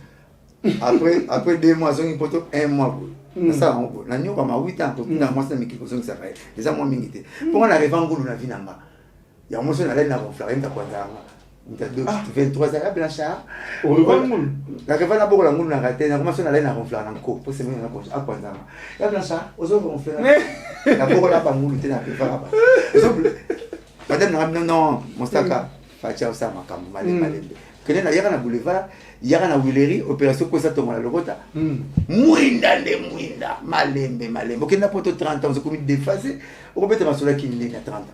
S2: Après 2 mois zone poto 1 mois. Ça na nyoka ma 8 ans na moi ça miki ko ça fait les amours mingité pour on arrive en ngulu na vinanga ya mo so na la na ronfler nda kwanza nda 23 ans blanchard
S1: o ngulu
S2: la reva na boko la ngulu na raté na commence na la na ronfler na ko pour se mettre na kwanza kwanza ya blanchard ozo ronfler na boko la ngulu te na reva ba madame non mostaka facha ça makambo malembe kene na yaka na boulevard yaka na Willery opération ko sa tonga la logota muinda malembe okenda poto 30 ans comme déphasé on peut te masola qui est à 30 ans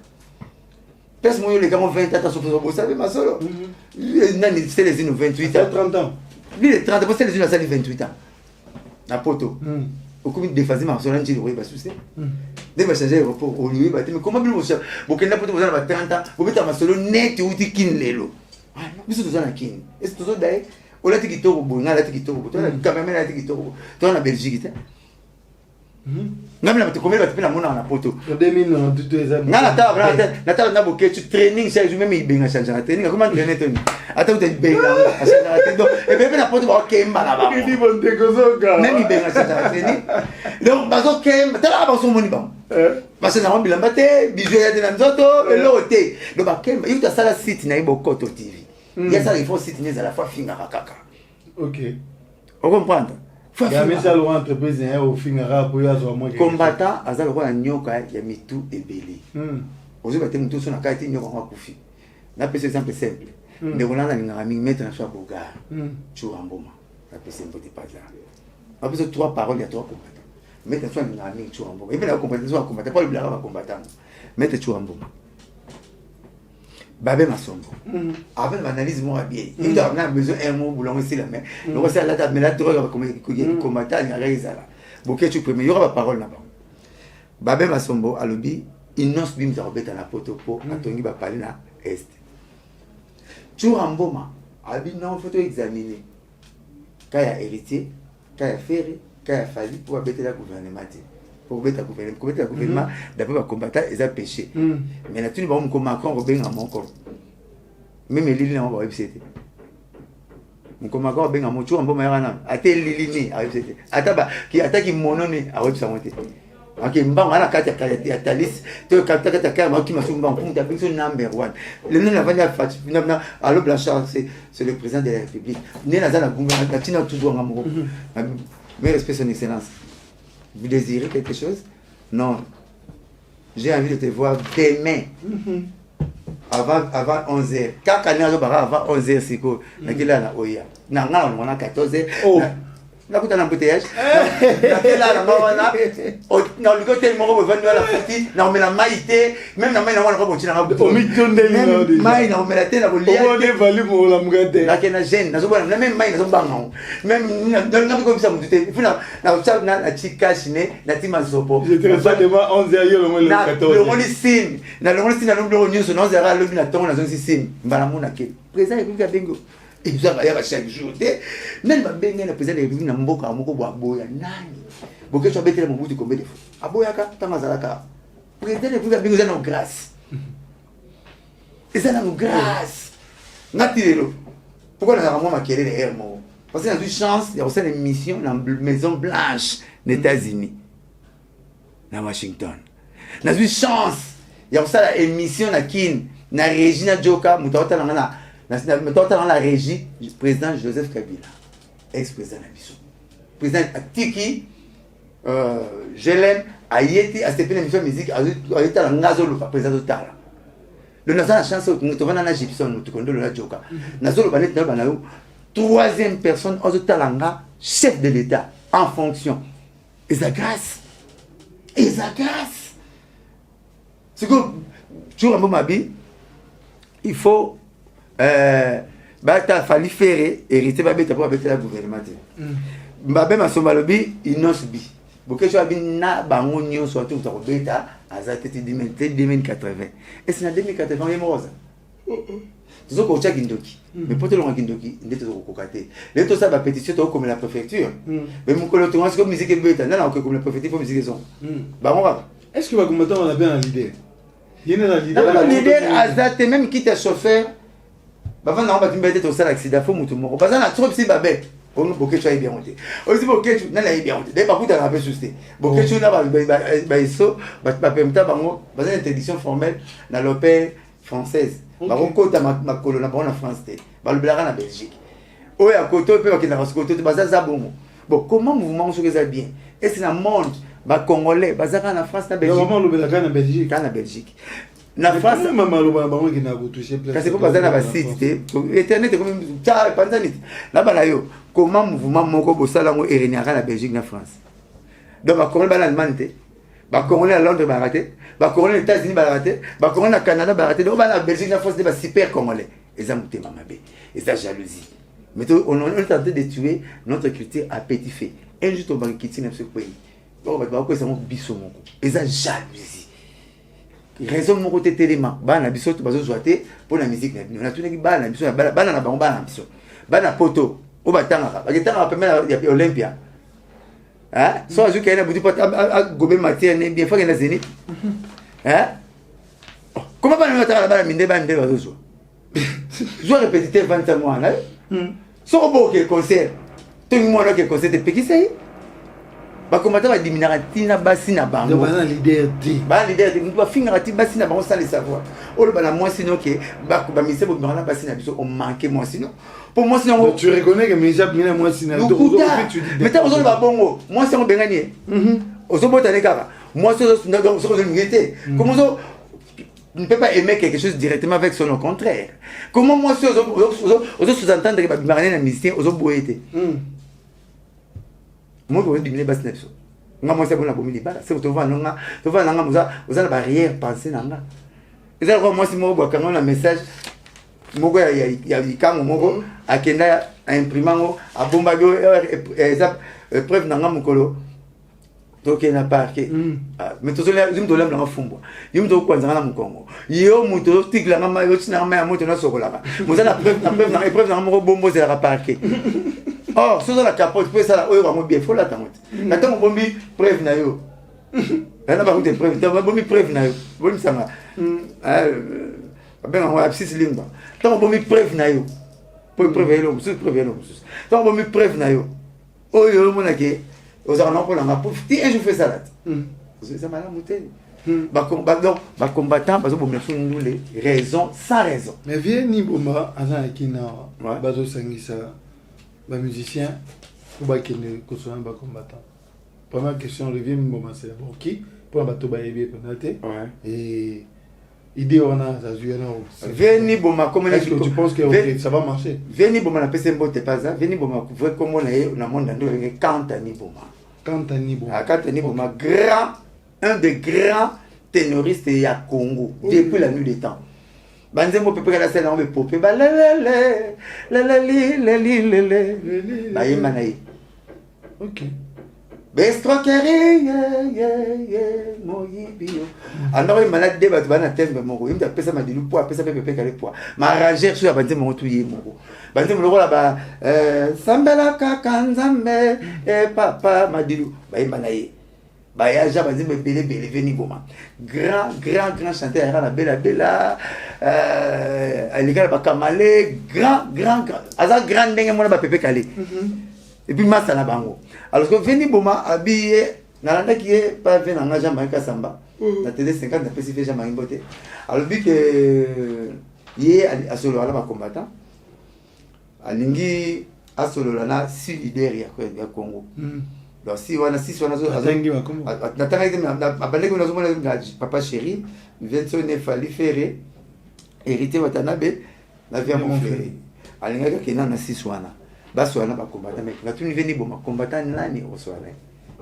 S2: pèse moi les gars 20 ans sur vous savez masolo nani c'est les 28 ans
S1: 30 ans
S2: lui les 30 c'est les 28 ans na poto au comme déphasé masola nji le ba souci dès va changer rapport au lui ba mais comment vous okenda poto vous avez 30 ans vous peut masolo net uti kinlelo biso tozana kini est-ce que tozodaye olati kitoko bonga lati kitoko tona cameraman lati kitoko tona na Belgique te ngamela bato komela bato pena mona na poto
S1: 2000
S2: ngala ta na boke tu training chaque jour même ibenga changer na training comment traîner toni ata uta ibenga changer na training donc et bebe na poto ba kemba na ba
S1: ni bon te kozoka
S2: même ibenga changer na training donc bazo kemba tala ba so moni ba parce que na bilamba te bizu ya de na nzoto elo te donc ba kemba yuta sala site na ibo koto TV. Il y a ça, il faut aussi tenir à la fois finir à caca.
S1: Ok.
S2: Vous comprenez?
S1: Il y a même ça, l'entreprise est au finira pour y avoir moins.
S2: Combattant, à ça, le roi a nyoka, il y a mis tout et belé. Vous avez mis tout sur la carte, il y a un koufi. La PC exemple simple. Les Rolanda, il y a un mettre un choix pour gars. Chouamboma. La PC ne peut pas là. Après, c'est 3 paroles, il y a 3 combattants. Mettre un choix, il y a un chouamboma. Et puis, la combattant, pas le blague à combattant. Mettre chouamboma. Babé Masombo. Avec l'analyse moi bien. Il a besoin un mot boulon aussi la main. Donc ça la table mais là drogue comme combattant il y a rien là. Bokeh tu premier il y aura la parole là-bas. Babé Masombo a lobby innonce bim za robeta na potopo atongi ba parler na est. Churamboma abi non faut examiner. Kaya héritier, kaya ferré, kaya fali pour bêter la gouvernement. Pour bêter le gouvernement, d'après les combattants, ils ont péché. Mais là, tu ne vas pas me Macron, Robin, à mon corps. Même les lignes, on va y mon Macron, Robin, à mon tour, on va y aller. À tel ligne, à y aller. À taba, qui attaque mon nom, à y aller. Ok, mbango ana kati ya talis to kata kaya maki masumba pour ta biso number 1 le nom la na Allo Blanchard c'est le président de la République né na zana gumba na tina toujours ngamo mais respect son excellence vous désirez quelque chose non j'ai envie de te voir demain avant 11h kaka na zo bara avant 11h siko na kila na oya na ngala na 14h na kuta na embouteillage na kela na mawana na ligo tellement ko vendre la fiti na mela maïté même na maïna wana ko bontina na
S1: o mi tonde ni
S2: maïna o mela tena ko lia
S1: o ne vali mo la mugate
S2: la kena jeune na zo bona même maïna zo banga même na ko bisa mutute funa na chika chine na tima sopo
S1: je te ça demain 11h yo le 14
S2: le moni sim na le moni sim na lo nyuso na 11h lo bina tongo na zo sim mbala mona ke président ko bingo et vous avez chaque jour même ma belle le président de la République na mboka moko boya nani boke so betela mobutu combien de fois aboyaka tamazalaka président de la République bingo za na grâce et ça na grâce natilelo pourquoi na vraiment makelele hermo parce que na eu chance de recevoir une mission dans Maison Blanche aux États-Unis na Washington na eu chance ya recevoir une mission na kin na Regina Joka mutawata na dans la régie du président Joseph Kabila, ex-président Nabiso. Président Tiki, je l'aime, a été à cette émission musique, a été à Nazolo, président de Tala. Le Nazan a chance, nous avons un Gibson, nous avons un Joka. Nazolo, troisième personne, aux Talanga, chef de l'État, en fonction. Et sa grâce. Et sa grâce. C'est que, toujours un bon mabi, il faut. Bata fali faire hériter babeta pour avec la gouvernement mbabe masomalobi inosbi bokecho abi na bango nyonso to to beta azate 2080 et c'est en 2080 yemoza zo ko cha kindoki mais poto lo kindoki ndeto zo kokate le to ça ba pétition to comme la préfecture mais mon colo to comme musique beta na na comme la préfecture pour musique son bango
S1: est-ce que va commettre on a bien un leader il y a
S2: un leader azate même qui est chauffeur bavana na batimba te osala accident fo mutu moko bazana trop si babe on bokecho ay bien monté aussi bokecho na la bien monté de bakuta na pe susté bokecho na ba eso ba pemta bango bazana interdiction formelle na l'opère française ba kota ma colonna ba France te ba le blara na Belgique o ya koto pe ba kina koto te bazaza bongo bon comment mouvement so que ça bien et c'est na monde ba congolais bazaka na France na Belgique
S1: comment le blara na Belgique
S2: na Belgique na France
S1: maman le baba qui n'a pas touché
S2: place parce que bazana ba site internet comme ça panzanit là bana yo comment mouvement moko bosala ngo ereniaka na Belgique na France donc ba congolais ba Allemagne ba congolais à Londres ba raté ba congolais aux États-Unis ba raté ba congolais na Canada ba raté donc ba na Belgique na France ba super congolais et ça muté mamabe et ça jalousie mais on est en train de tuer notre culture à petit feu un jour on va quitter notre pays donc ba ko ça mo biso moko et ça jalousie raison mon côté téléma bana biso to bazo zoate pour la musique na tunaki bana biso bana na bango bana biso bana poto o batanga ba ketanga pemela ya Olympia hein so azu kaina buti pota gobe matière ne bien fois na Zénith hein comment bana na bana minde bande bazo zo zo répéter 20 mois là so bo ke concert to ni mo na ke concert de pekisai ba combattant va diminuer tina basi na bango
S1: ba leader ti
S2: ba leader ti ba finga ti basi na bango sans le savoir o le bana moi sinon que ba mise bo na basi na biso on manquait moi sinon pour moi sinon
S1: tu reconnais que mes jab mina moi sinon
S2: tu dis mais tant on ba bongo moi c'est on bengani ozo botane kaka moi c'est donc so ngete comment ça ne peut pas aimer quelque chose directement avec son au contraire comment moi c'est ozo sous-entendre que ba mariner na musicien ozo boete moi je vais diminuer bas neuf nga moi c'est bon la bombe libala c'est to va nanga muza la barrière penser nanga et ça moi si moi quand on a message moko ya ikango moko akenda imprimango a bomba go ça preuve nanga mukolo donc na parquet mais to zola zum dolam na fumbo yum to kwanza na mukongo yo muto tikla ngama yo tina ngama ya moto na sokola muza na preuve na moko bombo c'est la parquet. Oh, si vous avez la capote, vous ça, vous avez bien, faut l'attendre. Maintenant, vous avez preuve na yo. Là, vous avez preuve, vous avez preuve na yo. Vous avez ça. Ben, on va abscisse limba. Tant vous avez preuve na yo. Pour preuve yo, vous preuve yo. Tant vous avez preuve na yo. Oh yo, mon aki, vous avez un pour la pour un jour fait salade. c'est malade monter ba combattant parce que bon nous les raisons sans raison
S1: mais viens ni bomba azan akina
S2: Ouais.
S1: bazo sangisa ba musicien ou ba kene ko so ba combattant. Première question revient bomba c'est d'abord qui pour bato ba yebie penalty et idée on a ça jouer non.
S2: Veni boma comme
S1: est-ce que tu penses que okay, ça va marcher?
S2: Veni boma na pese mbote pas ça veni boma voir comment na monde ndo Kantani boma.
S1: Kantani boma.
S2: Kantani boma grand un des grands ténoristes ya Congo depuis la nuit des temps. Banzembo pepe kala sena on popé ba le ba yemanayi.
S1: OK.
S2: Bestro keri moyibio. Alors il malade débat bana tembe moko. Il m'a pesa madilu poa pesa pepe kale poa. Ma arranger sur banzembo tout yé moko. Banzembo lokola ba sambela kaka nzambe e papa madilu ba yemanayi. Bayaja banzembo belé veni boma. Grand chanteur la bella alikala ba kamale grand aza grand ndenge mona ba pepe kale. Et puis massa na bango. Alors que veni boma habillé nalanda qui est pas venu en Jean Marie Kasamba. Na télé 50 na pesi Jean Marie Mbote. Alors bi que yé a solo ala ba combattant. Alingi a solo na si leader ya Congo. Donc si on a
S1: atengi wa Congo.
S2: Natanga ite na baleko na zomona ngaji papa chéri vient sonner fali ferré hérité watanabe na via mon frère. Alinga ka kina na siswana. Baswana ba combattant mais na tuni veni boma combattant nani oswana.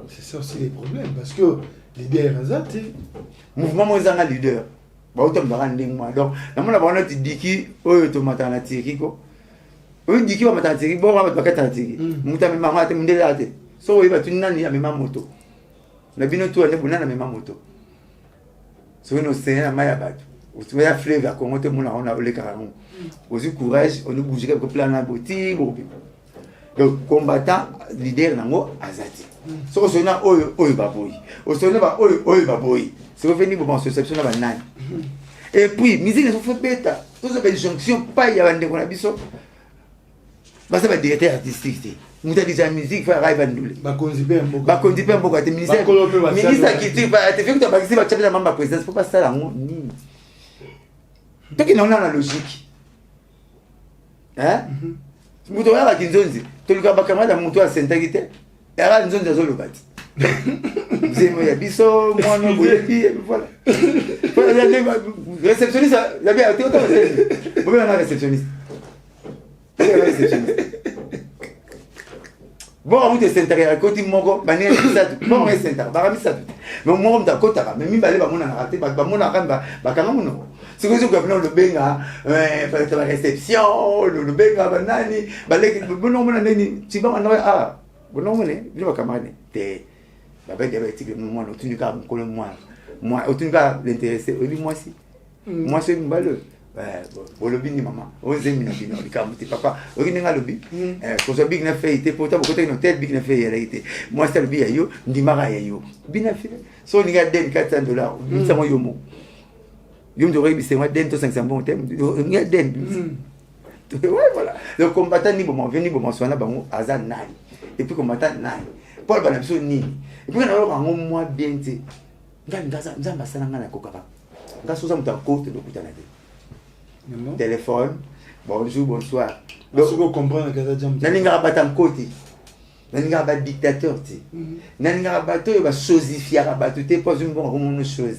S1: C'est ça aussi les problèmes parce que leader azati
S2: mouvement mozanga leader ba utam ba nding moi donc na mona ba onati diki oyo to matana tiriko oyo diki ba matana tiriko ba ba kata tiriko mutame mama ate mundele ate so oyo ba tuni nani ya mema moto na bino tu ane bunana mema moto so no sena maya batu o ya fleuve à Congo te mona ona ole karamu aussi courage on bouger quelque plan na boti bobi. Donc combattant leader nango azati so sona oyo baboyi o sona ba oyo baboyi c'est revenu pour conception na banani et puis musique ne fait bêta tout ça belle jonction pas ya bande ko na biso ba ça ba directeur artistique muta déjà musique fa raiva ndule
S1: ba konzipe mboka
S2: te ministre qui tu ba te fait que tu ba kisi ba chapela mamba présidence faut pas ça la nini to ki na logique hein muto ya kinzonzi to luka ba kamada muto a sentakite era nzonzi azolo bati zemo ya biso mwana boyebi voilà réceptionniste la bien tu autant c'est bon on a réceptionniste bon on te sentakite à côté moko bani ça bon on sentakite ba ramisa mais moko mtakota mais mibale ba mona na raté ba mona kamba ba kanga muno c'est que je comprends le benga la réception le benga banani baleki bono mona nini tiba mwana bono mona ni ba kamane te ba ba diabétique mwana otunika mkolo moi otunika l'intéressé oli moi si moi c'est mbalo bon le bini maman on zemi na bino likamuti papa okinenga lobi ko so big na fait te pota ko te no tel big na fait ya été moi c'est le bi yo ndimara ya yo bina file so ni ga den $400 ni samo yo mo yum de rebi c'est moi den to 500 bon thème ni den ouais voilà le combattant ni bon venu bon sona bango azan nani et puis combattant nani Paul banamso nini et puis na lo bango moi bien te nzamba sana ngana kokaka ngaso za mutakote do kutana de téléphone bonjour bonsoir
S1: donc vous comprenez que ça jam
S2: nani ngara batam côté nani ngara ba dictateur ti nani ngara bato yo ba sosifier bato te pas une bonne chose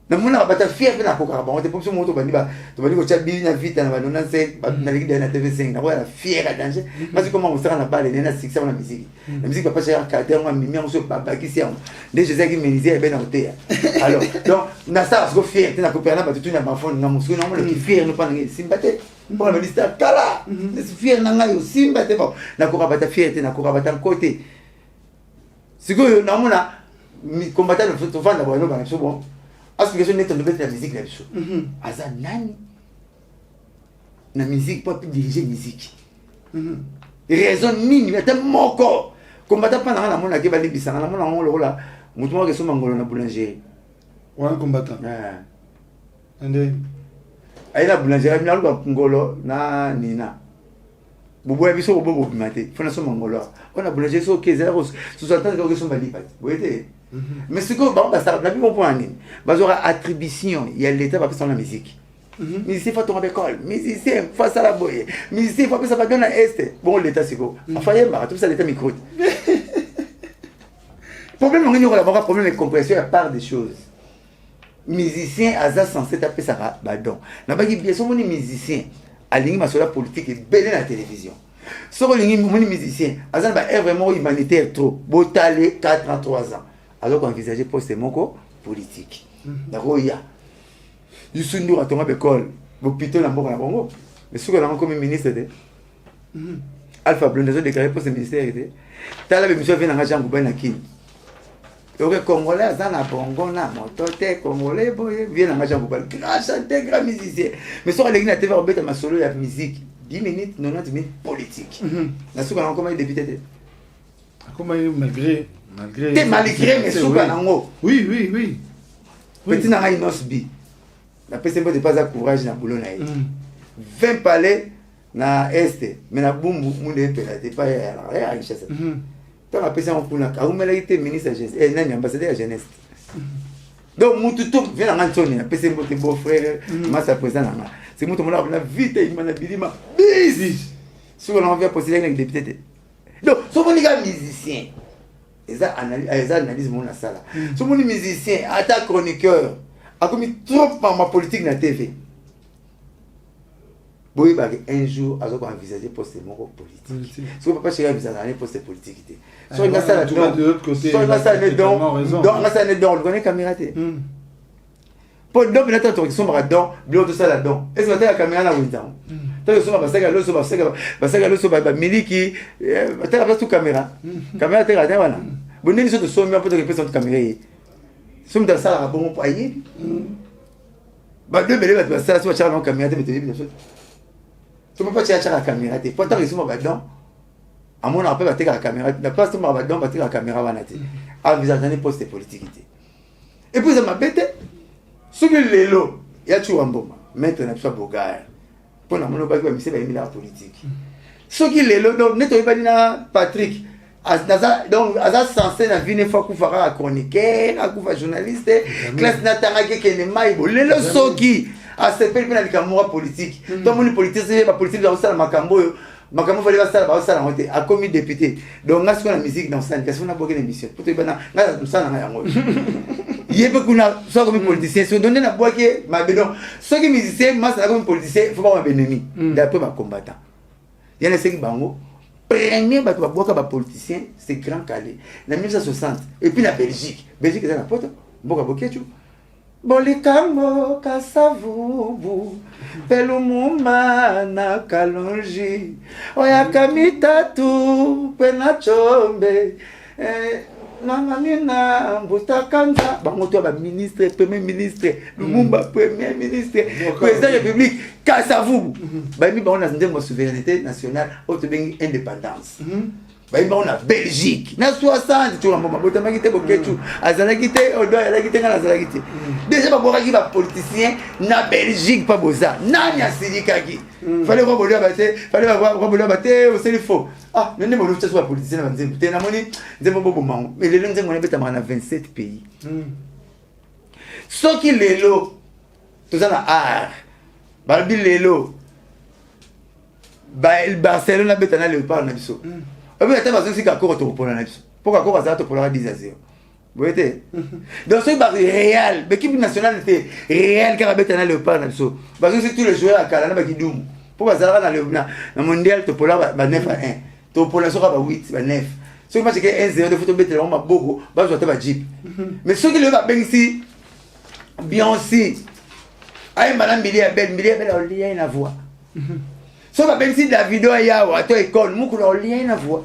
S2: na mona bata fier na kokara ba on te pomso moto bandi ba to bandi ko chabi na vita na banona se na ligi na TV5 na wala fier à danger parce que comment on sera na balle na six na musique la musique papa cher cadre moi mimi on se papa qui c'est déjà ça qui ménisé ben en terre alors donc na ça ko fier na ko perna ba tout na bafon na musu na mo le fier no pas simbate pour la ministre kala fier na ngayo simbate ba na ko bata fier na ko bata côté siko na mona combattre le tout vendre ba no ba so bon explication nette de mettre la musique là-dessus. Aza nani na musique pas diriger musique. Raison nini mais tellement moko. Combattant pas na mona ke bali bisanga na mona ngolo la mutu mo ke so mangolo na boulangerie.
S1: Wa combattant. Ande
S2: aina boulangerie mi naluka ngolo na nina. boboya biso ko bobo bimate fona so mangolo on a boulanger so kezero so s'entendre que so bali pas voyez mais ce que bon bah ça na bi bon point ni bazora attribution il y a l'état va faire la musique musicien faut tomber école musicien faut ça la boye musicien faut ça va bien à est bon l'état c'est quoi enfin il y a tout ça l'état micro problème on a un problème de compréhension à part des choses musicien aza censé taper ça ba donc na ba ki bien so moni musicien alingi masola politique et belle la télévision so lingi moni musicien aza ba est vraiment humanitaire trop botale 4 ans 3 ans alors qu'envisager poste moko politique dakoya yusundu atonga bekol bo pito na mboka na bongo mais suka na comme ministre de Alpha Blondy a déclaré poste ministère de tala be monsieur vient na jangu bana kin ok congolais aza na bongo na moto te congolais boye vient na jangu bana grand chanteur grand musicien mais so alingi na TV obeta masolo ya musique 10 minutes 90 minutes politique na suka na comme député de
S1: comment malgré
S2: mais suka nango
S1: oui
S2: petit na inosbi na pese mbo de pas à courage na boulot na 20 palais na est mais na bumbu munde pela te pas ya richesse tant la pese on kuna ka umela ite ministre jeunesse nani ambassadeur jeunesse donc mutu tout vient na ntoni na pese mbo te beau frère massa président na c'est mutu mona na vite imana bilima busy sur on vient poster avec député donc so moni ga musicien eza analyse mon na sala so moni musicien ata chroniqueur a commis trop par ma politique na TV. Boy un jour à envisager poster mon politique. Si papa chéri envisager poster politique. So il a ça
S1: de l'autre côté.
S2: So il a ça donc ça ne donne connaît caméra té. Pour donc il attend ton sombre dedans, bleu tout ça là-dedans. Est-ce que la caméra là où il dans? Tant que sombre basaka lo so ba miliki ta la tout caméra. Caméra té là voilà. Bonne ni so de sombre un peu de personne caméra. Somme dans ça bon pour ayer ba deux belle ba ça so cha na caméra te mettre bien sûr tu peux pas chercher la caméra te pourtant ils sont ba dedans à mon appel ba te la caméra la place tu ba dedans ba te la caméra va naté à visager poste politique et puis ça m'a bête ce que lelo ya tu wamboma mettre na so bogar pour na mon ba ko mi se ba mi la politique ce qui lelo donc neto ba na Patrick donc aza censé na vine fois kufaka a chroniqueur a kufa journaliste classe natanga ke ne maibo lelo soki a sepel pena likamura politique to moni politique c'est ba politique dans ça makambo fallait ba sala honte a commis député donc ngasko na musique dans ça kasi na boke émission pour te bana na ça na yango yebe kuna so comme politicien so donner na boke mabedon soki musicien mas na comme politicien faut pas un ennemi d'après ma combattant yana seki bango premier bato baboka ba politicien c'est Grand Calais na 1960 et puis la Belgique c'est la porte boka bokechu bolikambo kasavubu pelumuma na kalonji oyaka mitatu pena chombe nanganina mbutakanza bango to ba ministre premier ministre Lumumba premier ministre président de la République kasavubu bami ba on a ndemo souveraineté nationale auto bengi indépendance bami ba on a Belgique na 60 tu ngamba bota makite boketu azala kite odo ala kite ngala azala kite déjà ba boka ki ba politicien na Belgique pas boza nani asidikaki fallait voir bater au c'est faux ah nene mo lucha sur politicien na nzembo te na moni nzembo bobo mango mais lelo nzembo na beta na 27 pays soki lelo tozana art balbi lelo Barcelone beta na Léopard na biso obi ata bazo sika ko to pona na biso pourquoi ko za to pona 10-0 vous voyez donc ce bar réel l'équipe nationale était réel car beta na Léopard na biso bazo c'est tous les joueurs à Kalana ba kidum pourquoi ça na le na mondial to pola ba 9-1 to pola so ba 8 ba 9 ce match que 1-0 de foot beta na boko ba zo ta ba jeep mais ce qui le ba bengsi bien aussi ay madame Bilia belle au lien na voix so ba bengsi Davido ya wa to école muku au lien na voix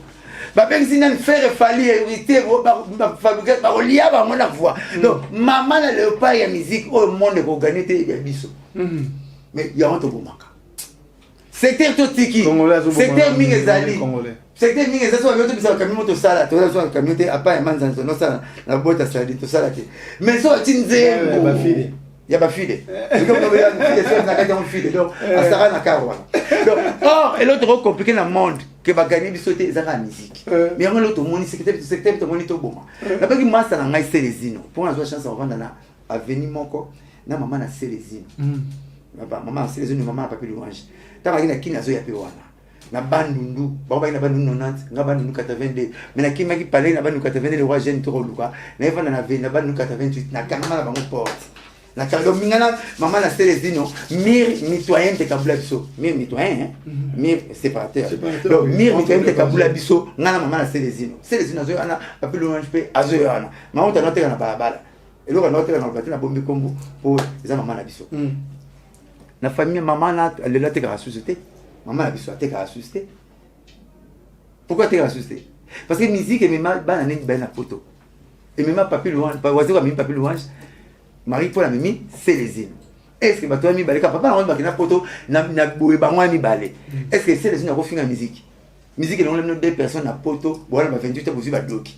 S2: ba bengsi nan faire fali hérité ba fabriquer ba au lien ba mon na voix donc maman na le pas ya musique au monde ko gagner te ya biso mais ya on to bomaka secteur totiki secteur mingezali secteur mingezali so ba bisa camion to sala to so camion te apa manza no sala na bota sala to sala te mais so tinze
S1: ba fili
S2: Il y a pas file. Comme on a file, donc à Sarah Nakawa. Donc, or, et l'autre compliqué dans le monde, que va gagner du sauter, c'est la musique. Mais on a l'autre monde, c'est que tout le monde est au bon. La personne qui m'a ça n'a pas les pour la chance on va dans à venir mon corps, na maman a c'est les maman c'est les maman a pas pu louange. T'as pas qui n'a pas pu wana. Na bandundu, baba ina bandundu 90, na bandundu 82. Mais na qui m'a qui parler na bandundu 82 le roi jeune trop luka. Na va na na bandundu 88 na kama na bango porte. La cargo mingana maman la Célestino mir mitoyen te kabula biso mir mitoyen mir séparateur donc mir mitoyen te kabula biso ngana maman la Célestino zo ana papi lo pe azo ana maman ta noter na balabala et lo noter na batina bombi kombo pour les maman la biso la famille maman la elle la te ka société maman la biso te ka société pourquoi te ka société parce que musique et même ba na ben na photo et même papi lo pas wazo même papi lo Marie pour la mimi c'est les îles. Est-ce que bato mi balé papa on ba kina photo na boye ba moi mi balé. Est-ce que c'est les îles na ko finga musique. Musique et on les deux personnes na photo voilà ba 28 ans ba doki.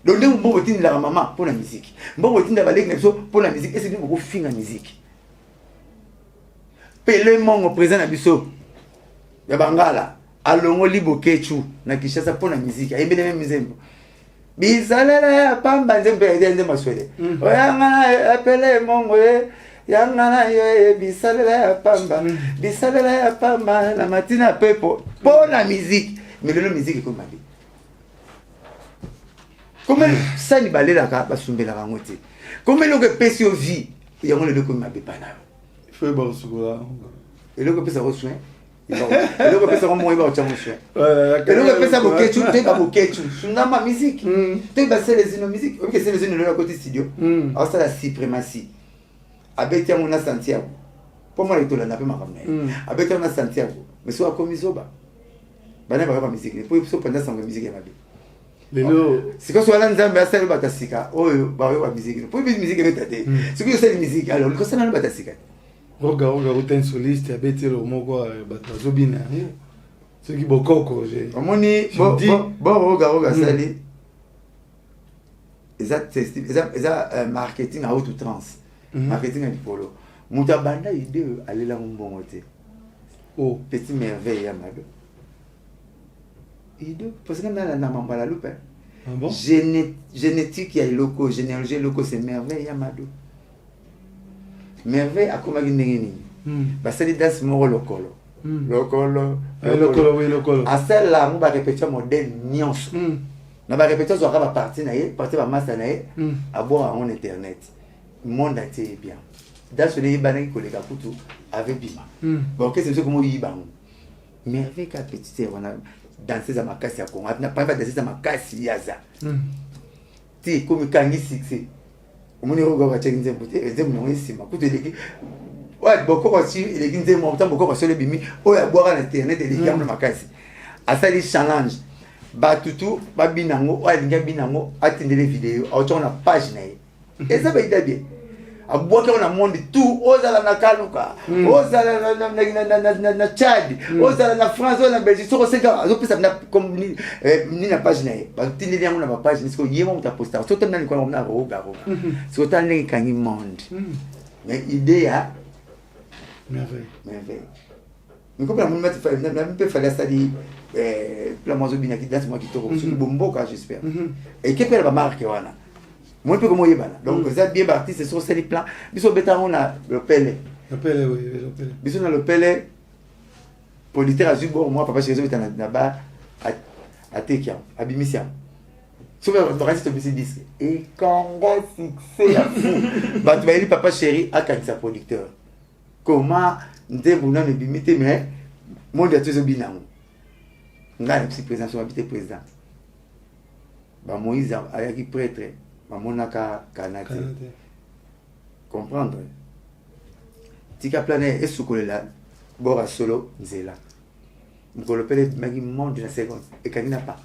S2: Donc on bon botin la maman pour la musique. Bon botin da balé pour la musique est-ce que on ko finga musique. Pele mongo présent na biso. Ya bangala alongo libo kechu na Kinshasa pour la musique. Ayembe même musique. Bisalela pamba nzembe maswele oyanga apele mongo yanga yo bisalela pamba la matina pepo pour la musique mais le musique comme mabe comment ça ni balela ka basumbela ka ngoti comment le que pesi vie yango le comme mabe pana
S1: faut ba sukula
S2: et le que pesa reçoin et le que pesa mo iba chamu chwe et le que pesa bokechu te ba bokechu sunama musique te ba c'est les musique OK c'est les le côté studio alors ça la suprématie abeti mon Santiago pour moi il na pe makamna abeti mon Santiago mais soit comme isoba bana ba musique pour so pendant sans musique ya mabe
S1: lelo
S2: c'est que soit là nzambe asali batasika oyo ba musique pour musique emetate c'est que c'est musique alors le ça na batasika
S1: Roga un soliste a bêté le mot quoi bazobina ce qui bokoko j'ai
S2: omoni bon roga sali exact marketing à haute trans marketing à polo mutabanda idée aller là mbongo te
S1: oh
S2: petit merveille ya mado idée parce que na mambala lupe
S1: ah bon
S2: génétique ya loko généalogie loko c'est merveille ya mado merveille akoma ndenge nini basali danse moko lokolo lokolo asala la mba répétition modèle nyonso na ba répétition zo ka partie na ye partie ba master na ye aboa en internet monde entier bien danse le banaki koleka kutu avec bima bon qu'est-ce que c'est comme yibango merveille ka petite on a dansé za makasi ya Congo na pas danser za makasi ya za ti comme kangi succès omoni roga ba check nzembo te nzembo no isima kuteleki ouais boko aussi il est nzembo montant boko ko le bimi o ya boire na internet et les gamna makasi asali challenge ba tutu ba binango o alinga binango atindele vidéo au ton na page na et ça va être bien a boire on a monde tout ozala na kaluka ozala na Tchad ozala na France ozala na Belgique so c'est azo pesa na comme ni na page na ba tindele yango na ba page ni ko yemo ta poster so tena ni ko na roga so tena ni kangi monde mais idée à
S1: merveille
S2: mais comme la monde m'a fait même peut faire ça dit la mozo bina qui date moi qui toro sur bomboka j'espère et que peut la marque wana moi peu comme yebana donc ça bien parti c'est sur ces plans biso beta on a le pele
S1: oui
S2: biso na le pele politaire azubo moi papa chez eux na ba à tekia abimisia sur le reste de ce disque et Congo succès à fou bah tu vas dire papa chéri à kanisa producteur comment ndembo na bimité mais monde atuzo binango ngana petit président sur habité président ba Moïse ayaki prêtre ba monaka kanate comprendre tika plané et sukolela bora solo nzela mukolo pele magi monde na seconde et kanina pas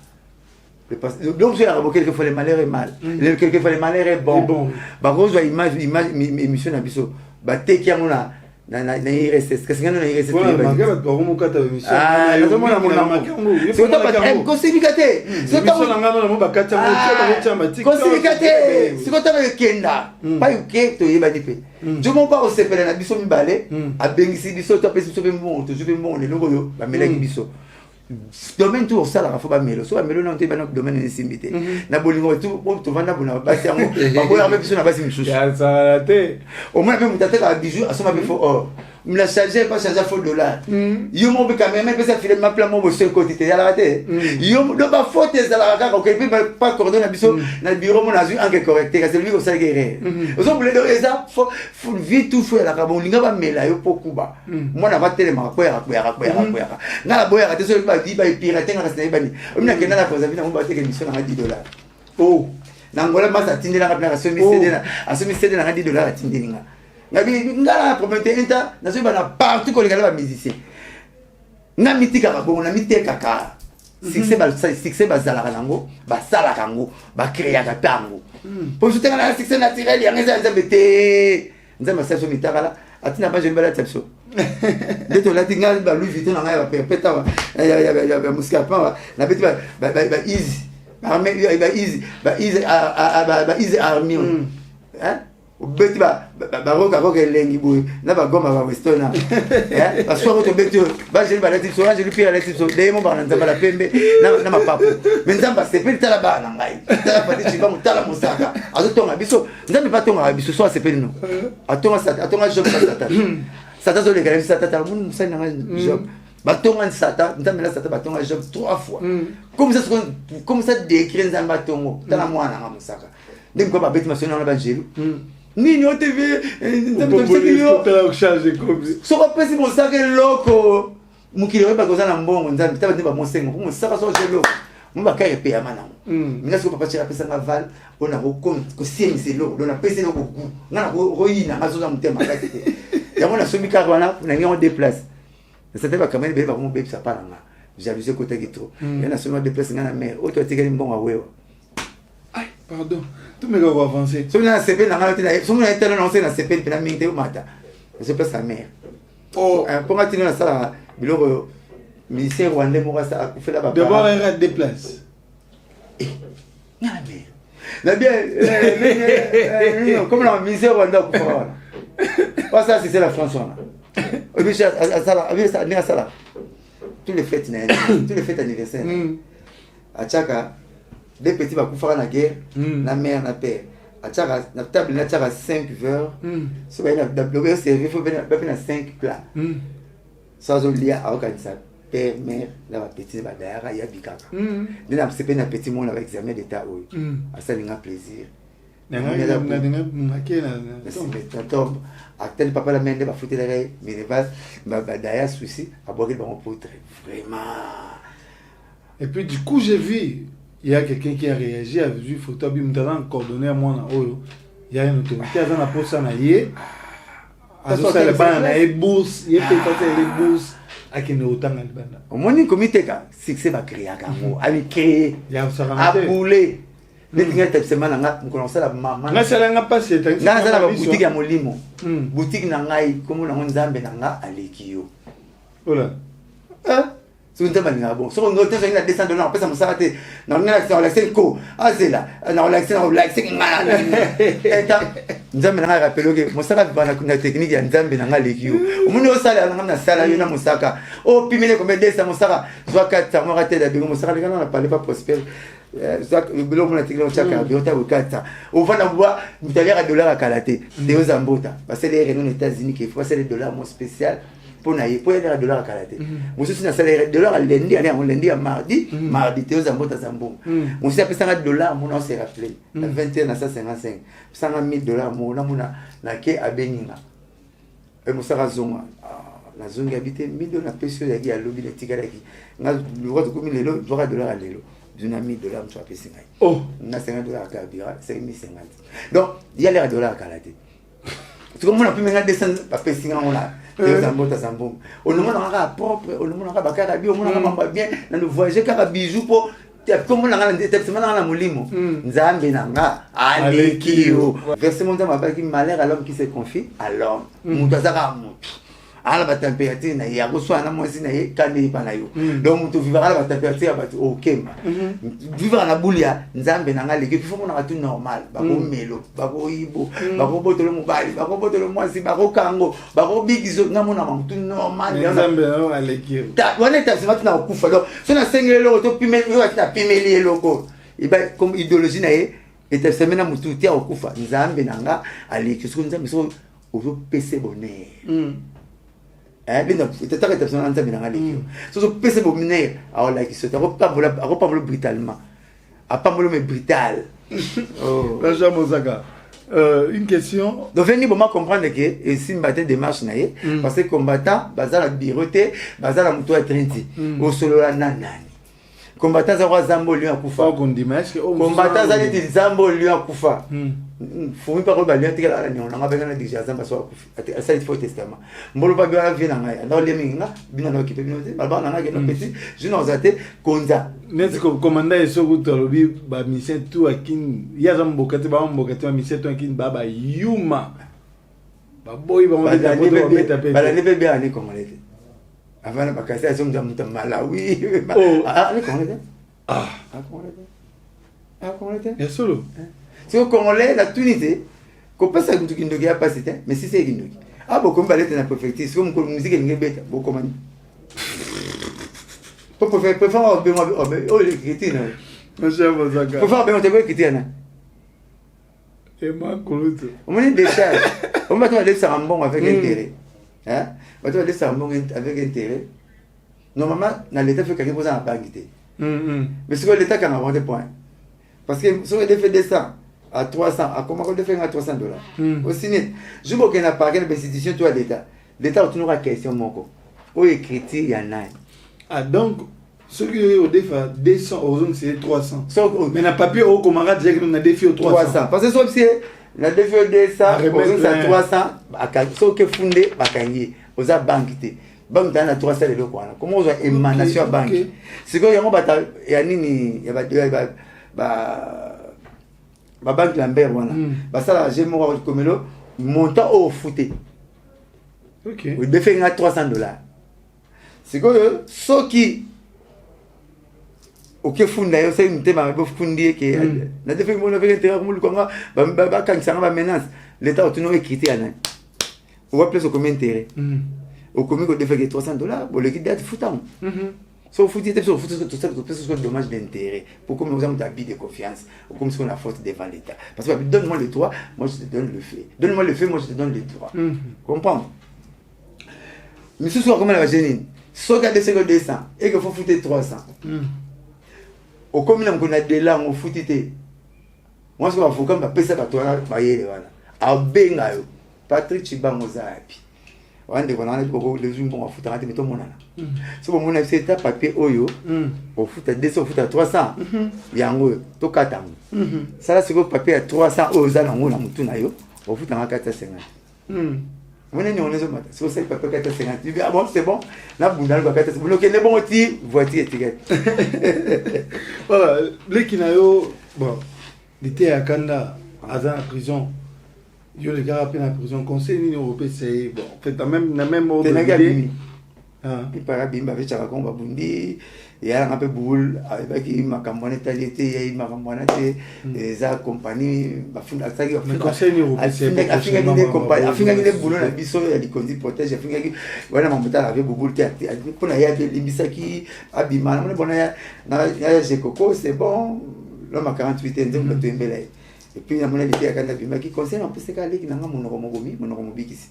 S2: donc j'ai reboqué quelquefois les malheurs est mal quelquefois les malheurs est bon bah rose image émission na biso ba teki ngona na IRSS kasi ngana na IRSS
S1: voilà manga ba ko mo kata mission
S2: nazomona mona c'est pas kosilikate
S1: c'est pas ngana na mo bakata mo tsa ba TikTok
S2: kosilikate c'est ko taba kenda pa uke to yeba dipe je mon pas osepela na biso mibale abengisi biso to pesi biso be mo to jube mo le logo yo ba melaki biso domaine tout ça la faut pas melo so melo na nteba na domaine ni simbité na bolingo tout to vanda bona basi yango ba boya biso na basi misusu
S1: ya ça te
S2: au moins même tata ka bijou asoma be fo or me la charger pas charger faux dollar yo mo be quand même pesa filer ma plan mo bo seul côté ya la raté yo do ba faute za la ka ko pe pas coordonner na biso na bureau mo na zu en correcter c'est lui comme ça guerre ozo bule do eza faut vite tout faire la ka bon linga ba mela yo pokuba moi na ba tele ma ko ya na la boya raté so di ba pirater na rasna bani omina kena na koza vina mo ba teke mission na $10 oh nangola masa tindela ka na asomi cede na $10 atindelinga ngabi ngala promettre inta na so ba na partout ko legala ba musicien na mitika ka bon na miteka ka succès ba zala kango ba sala kango ba créer ka tango pour soutenir la succès naturel ya ngeza nzambete nzamba sa so mitaka la atina ba je bala tapso leto la tinga ba Louis Vuitton na ba peta ya muskapa na beti ba easy ba easy army hein beti ba roka lengi boy na ba goma ba westona hein parce que to beti ba je ba lati so je lui pire lati so de mo ba na nzamba la pembe na mapapo mais nzamba c'est pe tala ba na ngai tala pa ti ba mutala musaka azo tonga biso nzamba pa tonga biso so c'est pe no atonga job sata zo le gars sata mun musa na job batonga sata nzamba sata batonga job 3 fois comme ça décrire nzamba tongo tala mwana nga musaka ndem ko ba beti masona na ba jelu nini o TV nzamba to
S1: changer comme
S2: so ko pesi musaka loko mukile ba koza na mbongo nzamba taba ndeba mosengo ko musaka so jelo mba ka epe ya mana mina siko papa chela pesa nga val ona ko ko siemisi lo dona pesa no ko ngana ko yina ngazo za mutema kati yango na somi ka wana na ngi on déplace c'était pas quand même ba mo bebisa pa nga jalousie côté gito yana somi déplace ngana mère auto tikeli mbongo awewa
S1: ay pardon tout me go avancer
S2: somi na sepe na ngala tina somi na tele na na sepe pena mingte o mata je place sa mère oh pour ngati na sala biloko ministère rwandais mo rasta akufela ba
S1: d'abord elle déplace
S2: ngana mère la bien comme la ministère rwandais akufela pas ça c'est la France là tous les fêtes anniversaires à chaka des petits va kufara na guerre na mère na père à chaka na table na chaka 5 verres so ba na double servir faut venir na 5 plats ça zo lia à organiser père mère la petite ba dara ya bikaka na c'est na petit monde avec examen d'état ou à ça linga plaisir
S1: na
S2: tel papa la mende ba foutre la minibus ba daya souci a boire ba potre vraiment.
S1: Et puis du coup j'ai vu il y a quelqu'un qui a réagi a vu photo bi mutala coordonné à moi na oyo il y a une autorité à na posa na yé azo sala ba na e bourse yé peut les bourses à qui nous autant al bana
S2: au moins comité ka succès ba créer ka mo ami créer
S1: ya ça
S2: a bouler netinga tepsema nanga mkolonsa la mama
S1: nga sala nga passe
S2: nga sala ba boutique ya molimo boutique na ngai komo na nzambe na nga alekio
S1: ola
S2: so nzamba nga bon so ngote so ina $200 pesa musakate na nga la ko azela na la nga eta nzambe na nga rappelo ke musaka bana kuna technique ya nzambe na nga alekio omuni osala na nga sala yo na musaka o pimele ko medesa musaka zo kata mo rate da bingo musaka na parler pas prospère bilo mona tikilo chaka biota ukata uvana bwa mtalia $1 kalate teo zambota parce les réunions aux États-Unis qui faut c'est $1 mon spécial pour naïe pour $1 kalate moi aussi na salaire $1 à lundi à mardi teo zambota zambo moi aussi apesa $1 mon on s'est rappelé 21 à 155 $100 mon na ke abeninga et moi ça zonga la zone habité $1000 na peso ya lobby de tigalaki nga droit de commune lelo $1 à lelo d'une ami $1 tu as payé
S1: oh
S2: na $50 carburant c'est 1050 donc il y a les $1 à calater tu comme on a pu maintenant descendre pas payé on a des zambota zambom on nous on a propre on nous on a bakara bio on a mamba bien dans le voyager car bijou pour comme on a établissement dans la molimo nzambe nanga alekio versement dans ma qui malheur à l'homme qui se confie à l'homme mutazaka mutu ala ba température na ya ko swana mwezi na ye kande pa na yo donc mutu vivra ala ba température ba okema vivra na bulia nzambe nanga alekio faut mon tout normal ba ko melo ba ko ibo ba ko botolo mobali ba ko botolo mwasi ba ko kango ba ko bigizo na mona tout normal
S1: nzambe alekio
S2: ta wana ta sima tuna kufa donc so na sengele lo to pime yo ta pimeli loko iba comme idéologie na ye eta semena mutu tia okufa nzambe nanga alekio so nzambe so ozo pese bonheur bino itata ka persona nzambe nanga alekio so pese bonheur alors qui se ta pas voler brutalement a pas voler mais brutal
S1: oh Benjamin Mozaka. Une question.
S2: Donc, venez pour comprendre que si je fais des démarches, parce que combattant, bazar la biroté, bazar la moto à trinity, au solo la nanani. Combattant, ça va zambo lui à koufa. Combattant, ça dit zambo lui à koufa. Faut pas que balien tigre la nion, on a besoin de déjà zamba soit koufa. Ça il faut testament. Mbolo pas bien vient en aïe. Alors les minga, bien dans l'équipe, bien dans. Balba on a que nos petits, je n'ose até konza.
S1: N'est-ce que commandant est sur route lobby, ba mission tout à kin, ya zambo kati ba mbokati ma mission tout à kin baba yuma. Ba boy ba on dit taper.
S2: Ba la nebe bien ani comment elle était. Avant la vacances, elles sont dans Malawi. Ah, comment elle était? Comment elle était? Comment elle était?
S1: Il y a solo.
S2: C'est au Congolais, la Tunisie, qu'on passe à une truc qui n'a pas c'était, mais si c'est une ah, bon, comme ballet dans la préfecture, c'est comme une musique qui est bête, bon, comment pour faire oh, les chrétiens.
S1: Monsieur Mozaka.
S2: Pour faire bien, on te voit chrétien.
S1: Et moi,
S2: on est des charges. On va te laisser un bon avec intérêt. Hein? On va te laisser un bon avec intérêt. Normalement, dans l'État, il faut quelqu'un poser en banque. Mais c'est que l'État qui a inventé point. Parce que si on fait des 100 à 300, à comment on fait à $300 aussi net. Je vois qu'il n'y a pas d'institution, toi, l'État. L'État a toujours une question, mon co. Où écrit il y en a.
S1: Ah, donc, ceux qui ont au défi 200, aux autres, c'est 300. Mais n'a pas pu au camarade dire qu'on a défi au 300.
S2: Parce que sauf si la défi au 200, aux autres, c'est 300, ceux qui fondent, aux autres banques. Banque dans la 300 de l'eau. Comment on a émanation à banque? C'est qu'il y a une banque Lambert, ça, j'ai mon comme le montant au footé.
S1: Ok.
S2: Il défait $300. C'est que ceux qui ok funda yo c'est une thème avec fundi qui na défait mon avec intérêt comme le Congo ba quand ça va menace l'état a toujours écrit à nan on va plus au commun intérêt au commun ko défait $300 bon le qui date foutam so fouti te so fouti tout ça c'est dommage d'intérêt pour comme nous avons d'habit de confiance ou comme si on a faute devant l'état parce que donne-moi le droit moi je te donne le fait donne-moi le fait moi je te donne le droit comprends mais ce soir comme la génie so garder ce que 200 et que faut foutre 300 au commun on a des là on foutité moi ce qu'on va faut comme passer par toi ba yele voilà a benga yo Patrick Chibangoza api wande kona ko le jour on va foutre mais tout mon ana so bon mon a fait papier oyo au foutre 200 au foutre 300 yango to katango ça c'est que papier à 300 aux ala ngona mutu na yo au foutre en 450 on est on les autres c'est ça papier 450 tu dis ah bon c'est bon na bunda le 450 bloqué les bons ti voiture étiquette
S1: voilà les kinayo bon l'été à Kanda à la prison yo le gars appelé la prison conseil l'Union européenne c'est bon en fait dans même ordre d'idée
S2: il para bimba avec chaka komba bundi ya un peu boule avec makambo netalité ya makambo naté za compagnie bafunda saki
S1: conseil l'Union européenne
S2: afinga ni compagnie afinga ni boulot na biso ya dikondi protège afinga ki wana mamuta avec boule te pona ya limbisaki abima na bona ya jekoko c'est bon l'homme à 48 ans nzembo tembela et puis na mona lité ya kanda bima ki conseil en plus c'est kali ki nanga monoko mobikisi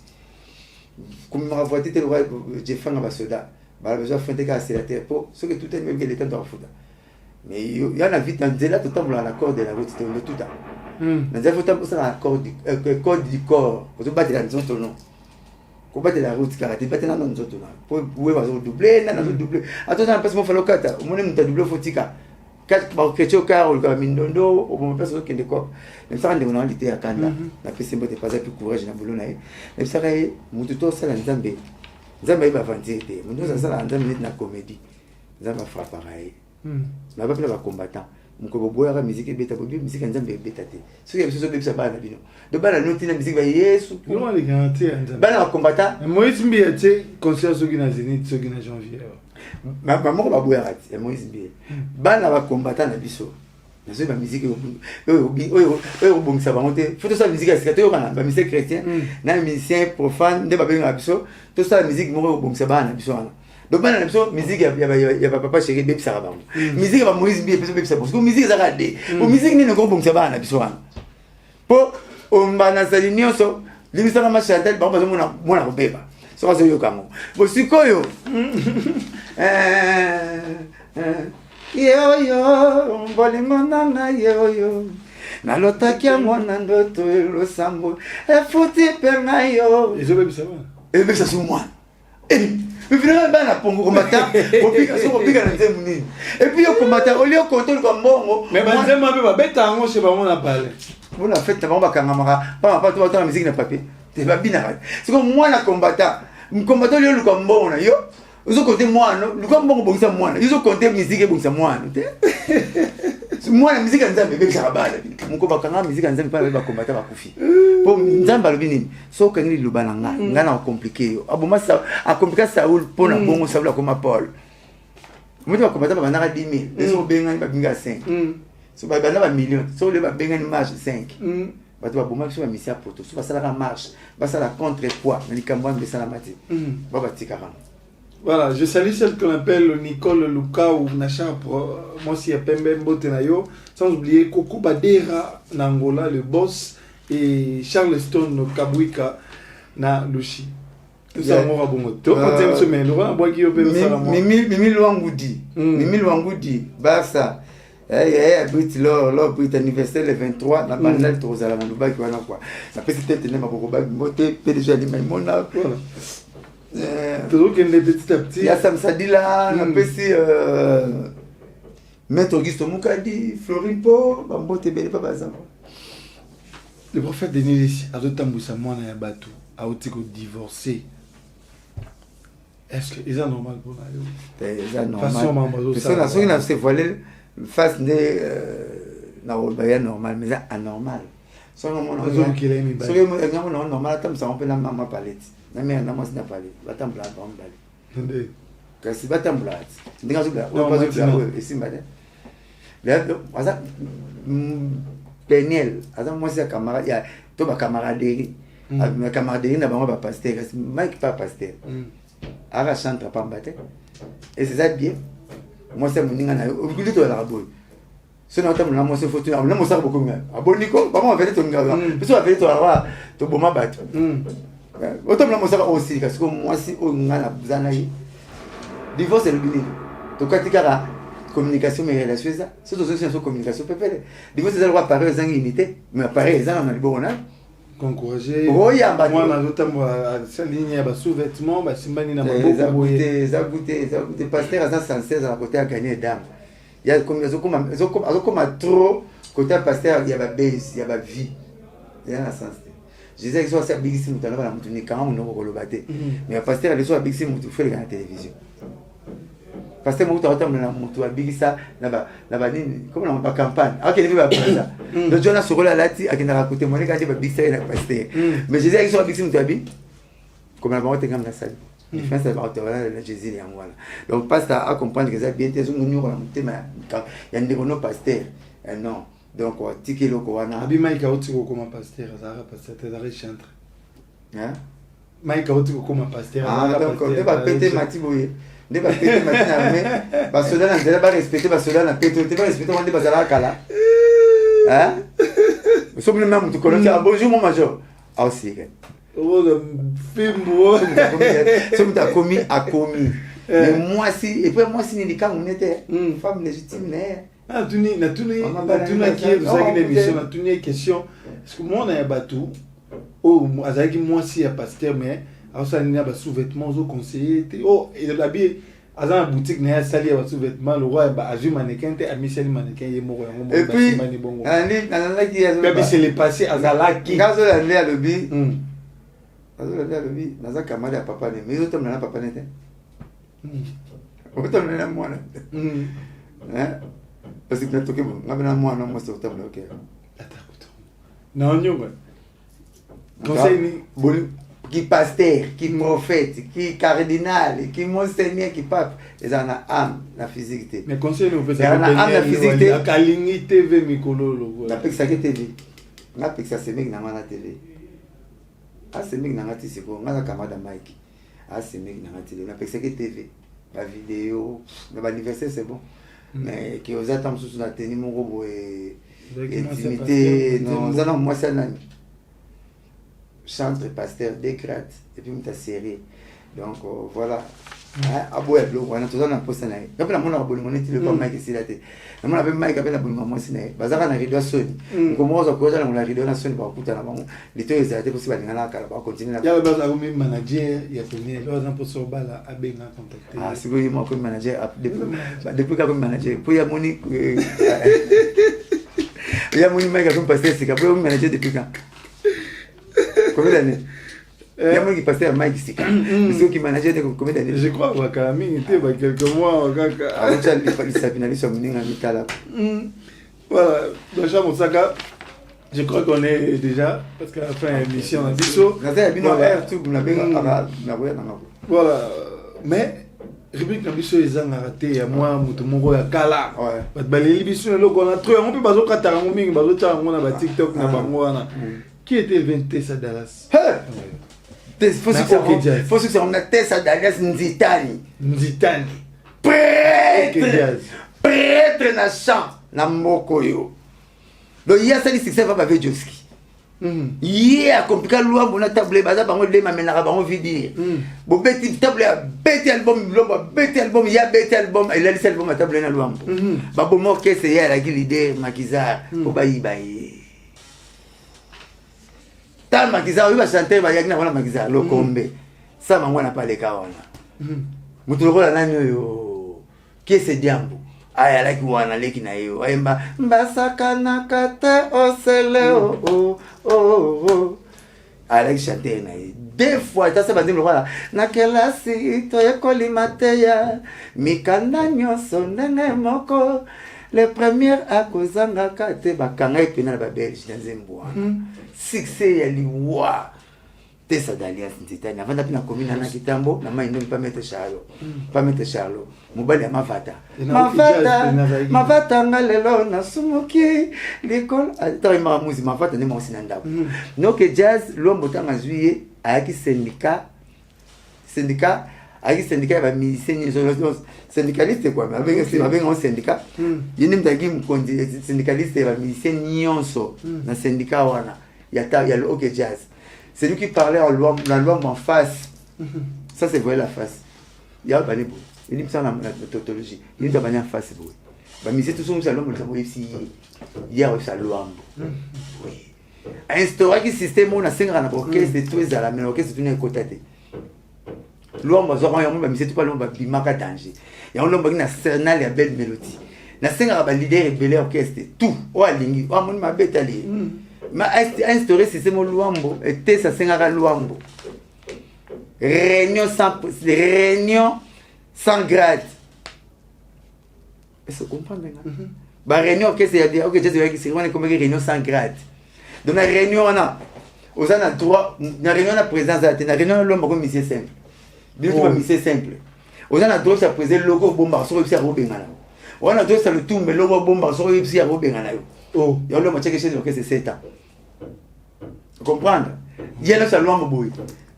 S2: comme ma voiture te roi j'ai fait un basoda ba besoin faire des accélérateur pour ce que tout est même que l'état doit foutre mais il y a la vie dans là tout temps l'accord de la route c'était tout temps mais il faut temps pour ça l'accord du code du corps pour battre la zone non pour battre la route car tu battre dans zone pour où va doubler na doubler attends parce qu'on fait le kata au moins on t'a doublé fotika quatre ba kecho car ou comme mindondo au moment parce que quoi même ça on a l'été à Kanda la piste c'est pas plus courage na boulot na même ça mututo ça la nzambe va vanter mon nous ça la nzambe na comédie nzambe fa pareil na ba pela ba combattant mko boya ka musique beta bobi musique nzambe beta te so ya biso bebisa bana bino do bana no tina musique ba Yesu
S1: comment les garantir nzambe
S2: bana ba combattant
S1: Moïse Mbie te concert soki na Zénith soki na janvier
S2: maman ko ba boya ati ya Moïse Mbie bana ba combattant na biso nazo ba musique oyo bongisa bango te faut ça musique ya sikato yo kana ba musique chrétien na musicien profane nde ba benga biso to ça musique mo bongisa bana biso wana donc bana biso musique ya papa chéri bebisa ka bango musique ba Moïse Mbie bebisa parce que musique za ka de o musique ni ko bongisa bana biso wana po on bana sali nyonso limisa kama chantel ba bazo mona ko beba so kazo yo kango bo sikoyo Yo, bolingo nanga yo. Nalotaki mwana ndoto losambo. Efuti penga yo.
S1: Ils ont même ça va.
S2: Mais ça sous moi. Mais finalement bana pongo combattant, opika na nzemu nini. Et puis yo combattant, oli yo contrôle comme bongo.
S1: Mais banzema be ba beta ngo chez ba mona parler.
S2: Bon la fête ba kanga maka, pas tout la musique na papier. Te ba bina. C'est comme moi na combattant. Combattant yo comme bongo na yo. Ils ont compté moi, nous comme bon ça moi. Ils ont compté musique et bon ça moi. Moi la musique nzambe bébé ça ba. Mon ko bakanga musique nzambe pas ba combattre ba kufi. Pour nzamba lo binini. So kangi lo bananga, ngana compliqué yo. Aboma ça a compliqué Saoul pour na bongo Saoul comme Paul. Moi ba combattre ba nanga 10,000. Les so benga ba binga 5. So ba bana ba million. So le ba benga ni marge 5. Bato ba boma so ba misia poto. So ba sala ka marche. Ba sala contre poids. Ni kambwa mbesa la mati. Ba ba tikara.
S1: Voilà, je salue celle qu'on appelle Nicole Luka ou Nacha, moi aussi à Pembe Mbotenayo, sans oublier Koko Badera Nangola, le boss, et Charleston Kabwika na Lushi. Tout ça, on va bon. Tu vois, quand semaine, on va boire qui opère ça là.
S2: Mimi Luangudi, Barça. Abrit leur anniversaire le 23, na bandal tozala na lubaki wana kwa. Ça peut être tellement beaucoup bag, moté PDG Alimemona. Voilà.
S1: Toujours qu'il est petit à petit.
S2: Il y a Sam Sadila, on peut si Maître Augusto Moukadi, Florine Po, Bambote Bele Papa Zam.
S1: Le prophète de Nélissi, à Dotamboussa, moi, na Yabatou, a été divorcé. Est-ce que c'est normal pour nous?
S2: C'est normal. Parce que nous avons voilé face de la normal, mais c'est anormal. Si on a normal, on peut la maman palette. Na mère na mos na parler batambla bambali
S1: ndé
S2: kasi batambla ndinga zubla o pas zubla o esimbade là aza Daniel aza moi c'est camarade ya to ba camaraderie ma camaraderie na bango ba pasteur kasi Mike pas pasteur ara chante pas mbate et c'est ça bien moi c'est moninga na o bikuli to la boy ce n'est pas mon amour c'est photo na mo sa beaucoup mais aboniko ba mo vele to ngaba biso ba vele to ara to boma bato autant la mosaka aussi parce que moi si on a la buzana yi divorce le bini to katika communication mais relation ça c'est aussi une communication pepele divorce ça doit paraître sans unité mais pareil ça on a libérona
S1: encourager
S2: moi
S1: na zotambo à cette ligne ya ba sous-vêtements ba simbani na maboko boye
S2: ça goûter pasteur à 116 à côté à gagner dame il y a comme trop côté pasteur il y a ba base il y a ba vie il y a un sens. Je disais que soit Big Sim tout à l'heure, on quand on a le mais le pasteur a soit Big Sim tout fait la télévision. Pasteur Moutou a Moutou a Big ça là-bas comment on va campagne. Ah qu'il va faire ça. Le Jonas sur la lati a qui n'a raconté mon gars dit Big Sim et pasteur. Mais je disais que soit Big Sim tout habillé comme la banque comme la salle. Je pense que la la Jésus et voilà. Donc pasteur a comprendre que ça bien tes on nous il y a des gros pasteur. Non. Donc tiki loko wana
S1: abi maika otiko comme pasteur azara pasteur t'es chantre
S2: hein
S1: maika otiko comme pasteur
S2: donc on va péter matiboye ne va péter matina mais parce que là on va respecter parce que là on péter on va respecter on va bazala kala hein nous sommes même tout connaît bonjour mon major ah aussi
S1: oh le film
S2: sommes ta commis a commis mais moi si et puis moi si ni quand on était femme légitime
S1: ah tu n'es qui est ça qui émission na tu n'es question parce que moi on a bateau oh azaki moi si a pasteur mais ça n'y a pas sous-vêtements au conseiller oh et la bien azan boutique na sali a sous-vêtements le roi ba azu mannequin te a miseli mannequin ye moko yango
S2: et puis nana qui
S1: mais c'est le passé azala qui
S2: ngazo la ndé a lobi azala lobi naza kamali a papa ne mais autant na papa ne te autant na mwana Parce que tu as moi, non, moi, c'est au tableau.
S1: Non, non, conseil
S2: qui pasteur, qui prophète, qui cardinal, qui monseigneur, qui pape, ils ont une âme, la physique.
S1: Mais conseil nous peut
S2: ça la physique.
S1: La Kalingi TV Mikolo.
S2: La pek ça TV. La pek ça c'est mec dans la télé. Ah c'est mec dans la télé, c'est quoi? On a camarade Mike. Ah c'est mec dans la télé. La pek ça TV. La vidéo, l'anniversaire c'est bon. Mais qui aux attentes sous la tenue mon robot et intimité, non, ça non moi c'est un chantre pasteur décrète et puis ta série. Donc voilà. Ah bon on a tout ça dans poste là. Quand la mon abonnement on est pas Mike ici là tête. On avait Mike avec l'abonnement moi c'est là. Bazar na rideau sonne. Comment on cause dans la rideau na sonne ba kuta na bango. Les deux ils étaient possible ngala kala ba continuer là.
S1: Il y a bazar comme manager, il y a tenu l'autre pour sur bala a benga contacter.
S2: Ah c'est que moi comme manager depuis comme manager pour y a moni il y a moni Mike comme pasteur c'est comme manager depuis quand. Combien d'années? Il y a qui pasteur Mike ici. Ceux qui manageaient combien d'années?
S1: Je crois que Camille était quelques mois. Voilà, donc Jean Moussaka, je crois qu'on est déjà, parce qu'à la fin de l'émission, on a dit voilà, mais rubrique Nabiso est raté, moi, Moutomongo, Kala. Les émissions, on a trouvé, on peut pas se faire un peu de TikTok, qui était le 20 à Dallas?
S2: Faut que on a Tessa Dallas Nzitani. Prêtre na chant na mokoyo. Donc il y a ça qui va avec Joski. Il a compliqué loi bona table baza bango le mamela bango vidir. Bo beti table beti album lomba beti album ya beti album il a laissé album table na loi. Ba bo mo que c'est ya la leader Makizar ko bayi bayi. Tal Makizar il va chanter ba yakina wala Makizar lo kombe. Ça mango na pas les kawana. Mutuloko nani yo. Qui c'est diambo? Aya laki wana leki na yo. Ayemba mbasaka nakate osele oh. Aya laki chanter na yo. Deux fois ça va dire le voilà. Na kelasi to ekoli mateya mikanda nyoso ndenge moko. Le premier akozanga kate bakanga epena ba belge na Zembwa. Succès ya liwa. Tessa d'Alliance Ntitani. Avant d'aller dans la commune à Kitambo, la main ne pas mettre Charlot. Pas mettre Charlot. Mobile à Mavata. Mavata ngalelo na sumuki l'école. Attends, il m'a musique. Mavata n'est pas aussi nanda. Donc jazz, l'homme autant en juillet, avec syndicat, avec syndicat va musicien, syndicaliste quoi. Avec un syndicat. Il n'aime pas qu'il syndicaliste va musicien nyonso na syndicat wana. Il y a le OK jazz. C'est lui qui parlait en loi en face. Ça, c'est vrai la face. Il y a un banné. Il dit ça dans la tautologie. Il dit ça en face. Mais c'est tout ça, c'est l'homme qui a ici. Il y a un loi. Oui. Instaurer un système où on a 5 ans d'orchestre, c'est tout ça, mais l'orchestre, c'est tout un côté. L'homme, c'est tout pas l'homme qui marque à danger. Il y a un homme qui a cernal et belle mélodie. Il y a 5 ans de leader et bel orchestre. Tout. Oh, il m'a bête allé. Ma instauré système Luambo et ça sengara Luambo. Réunion sans grade. Est-ce que vous comprenez maintenant? Bah réunion qu'est-ce qu'il y a dit? OK, c'est comme réunion sans grade. Dans la réunion on a droit, na réunion na présence à na réunion l'homme comme monsieur simple. Bien tu vas monsieur simple. On a droit à présenter le logo bomba sur le robengana. On a droit à le tout mais logo bomba sur le robengana. Oh, il y a l'homme qui chez que c'est 7 ans. Comprendre? Il y a là ça l'homme boy.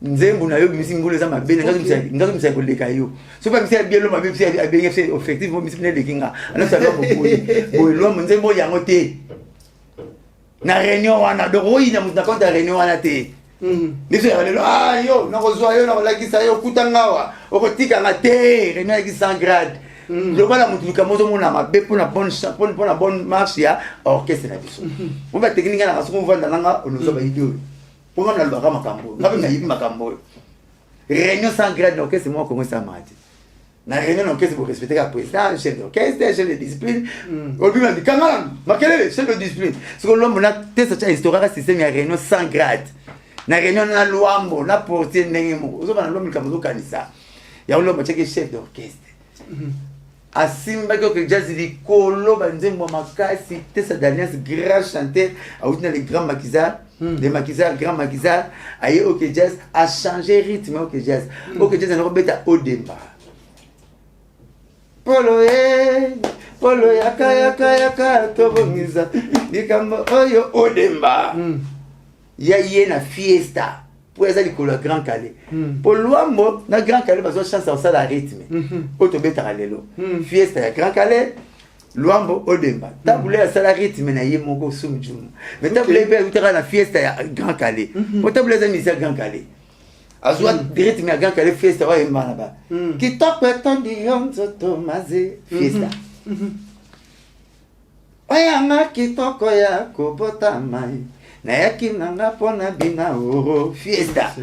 S2: Nzembu na yo misi ngule za mabene ngazo misa koleka yo. So pas misa bien l'homme misi a bien fait effectivement misi ne lekinga. Alors ça l'homme boy l'homme nzembo yango te. Na réunion wana doroyi na mutna konta réunion wana te. Niso ya lelo ah yo na kozwa yo na lakisa yo kutangawa. Okotika nga te réunion ya 100 grades. Le voilà mutuka moto mona mabe pour la bonne marche ya orchestre na biso. On va technique na kaso vanda nanga onozo ba ideo. Pour nga na lwa makambo. Ngabe na yibi makambo. Réunion sans grade d'orchestre moi comment ça m'a dit. Na réunion d'orchestre pour respecter la président, chef d'orchestre, chef de discipline. Au but on dit kamala, makele chef de discipline. Ce que l'homme na test ça historique système ya réunion sans grade. Na réunion na Luambo, na portier ndenge mo. Ozo ba na l'homme kambo kanisa. Ya l'homme chef d'orchestre. asimba que jazz likolo banzembo makasi tesa d'alliance grand chanteur autina les grands maquisards les maquisards grand maquisards aye OK jazz a changé rythme OK jazz na robeta odemba polo yaka tobongiza likambo oyo odemba ya na fiesta pour les couleurs Grand Calais. Pour l'ouambo, na Grand Calais, parce que chance à ça la rythme. Autobeta alelo. Fiesta ya Grand Calais, l'ouambo odemba. Taboulé à ça la rythme na yemongo sumjum. Mais taboulé be utera na fiesta ya Grand Calais. Pour taboulé za misa Grand Calais. Azwa rythme ya Grand Calais fiesta wa yemba na ba. Ki tokweto di yonzo tomaze fiesta. Oyanga ki toko ya kobota mai. Na yaki nanga pona bina oro fiesta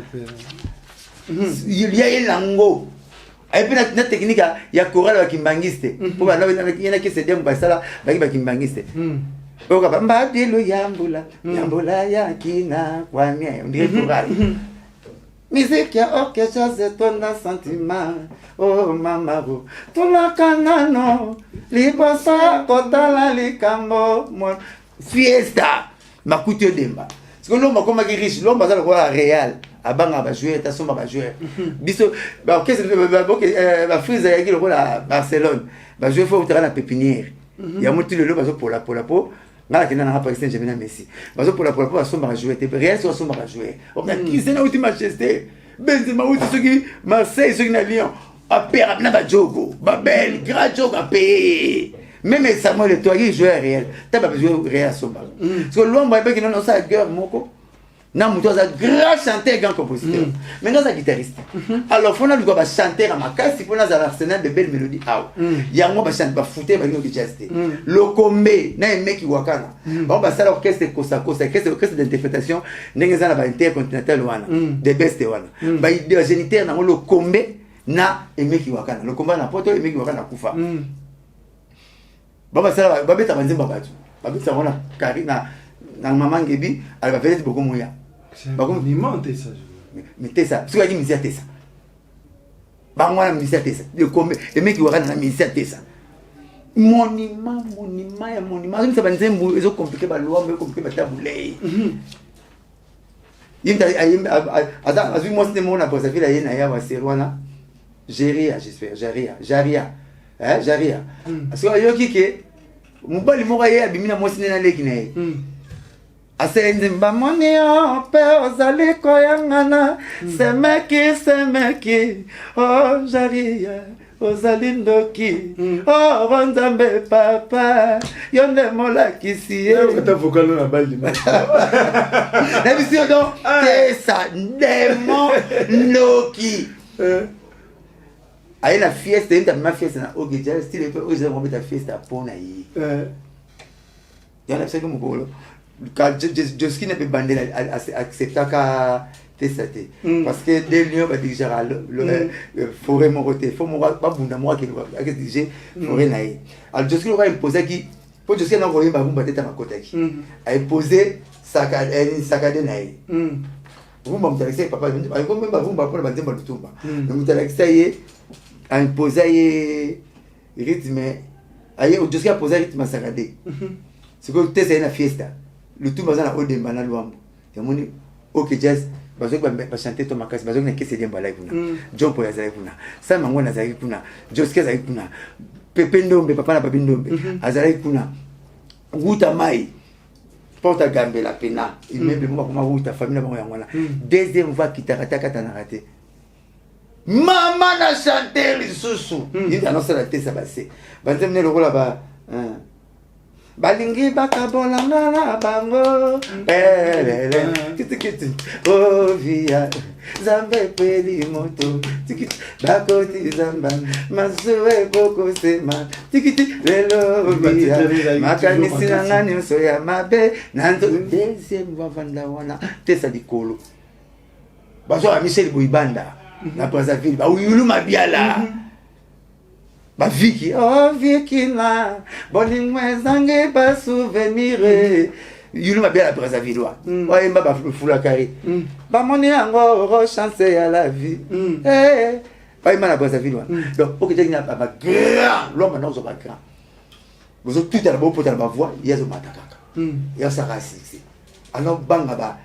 S2: il y a elango et puis na technique ya choral wa kimbangiste pour ba na ki sedem ba sala ba ki kimbangiste o ka bamba dilo yambula ya kina kwa mie ndi choral musique ya orchestre c'est ton sentiment oh mamaro tona kanano libosa kotala likambo fiesta makuti odemba parce que l'homme comme qui riche l'homme bazala quoi réel abanga ba jouer ta somba ba jouer biso ba qu'est-ce que ba frise ya kilo la Barcelone ba jouer faut terrain la pépinière ya mutu le bazo pour la peau ngala kina na Paris Saint-Germain Messi bazo pour la peau somba ba jouer te réel sur somba ba jouer on a qui c'est na ultime Manchester Benzema ou ceux qui Marseille ceux qui na Lyon a perdre na ba jogo ba belle grand jogo a payer. Même Samuel et toi, il joue réel. Tu n'as pas besoin de réel à son bal. Parce que l'homme, il y a un guerre, moko. Non, mais tu as un grand chanteur, grand compositeur. Mais nous, un guitariste. Alors, il faut chanter à ma casse, il faut un arsenal de belles mélodies. Il y a un mot qui chante, foutre, il y a un jazz. Le combe, il y a un mec qui wakana. On va faire l'orchestre Kosa Kosa, l'orchestre d'interprétation, il y a un intercontinental, des bestes. Il y a un géniteur, le combe, na un mec qui wakana. Le combe, n'importe quel mec qui wakana kufa. Baba sala babeta banzemba batu babeta wana karina na maman ngebi elle va faire beaucoup moya
S1: bakon ni monte ça
S2: mais tesa tu as dit misia tesa ba mwana misia tesa le comme et meki wakana na misia tesa monument ça ça banzembu ezo compliqué ba loi mais compliqué ba tabulei yimta ada azu mo c'était mon aposa vila yena ya wa serwana Jéria j'espère Jaria Jaria parce que yoki ke mobali moka ye abimina mwasi na leki na ye asenze mbamoni pe ozali koyangana semeki oh Jaria ozali ndoki oh Nzambe papa yonde molakisi ye
S1: ta vocal na baldi
S2: la mission donc c'est ça démon ndoki aye na fiesta enda ma fiesta na ogeja style pe oza mo beta fiesta pona yi ya na seko mukolo ka Joski ne peut bander accepter ka tesate parce que des lieux ba déjà le forêt mon côté faut mo ba bunda mo ke ba ke dije forêt na yi al Joski lo ka imposer ki po Joski na ko yimba bumba teta makota ki a imposer sakade na yi bumba mtalexé papa ba ko memba bumba pour ba nzemba lutumba mtalexé ye a imposé rythme aye Joski a posé rythme sakade c'est que tesa na fiesta le tout bazana odemba na luambo yamoni OK jazz bazo ba chanter to makasi bazo na kese demba live kuna John Paul azali kuna Sama ngona azali kuna Joski azali kuna Pepe Ndombe papa na Papi Ndombe azali kuna Guta Mai porta gambe la pena immeuble mo kuma Guta famille bango yangwana deuxième voix qui t'a na raté mama na chanter lisusu il annonce la tesa basse banzemne le rôle ba balingi bakabolanga na bango kiti oh via zambe peli moto tikiti bakoti zamba mazwe boko sema tikiti lelo via makanisi na ngani so ya mabe nanzo deuxième voix vanda wana tesa dikolo bazo a Michel Boibanda na Brazzaville ba uyulu mabiala ba Viki oh Viki na bonimwe zange ba souvenir yulu mabiala Brazzaville wa oyemba ba fula kare ba moni yango chance ya la vie pas mal à Brazzaville. Donc, pour que tu aies un grand, l'homme n'a pas grand. Vous avez tout à la bonne pour la voix, il y a un matakaka. Il y a un sarassi. Alors, banga,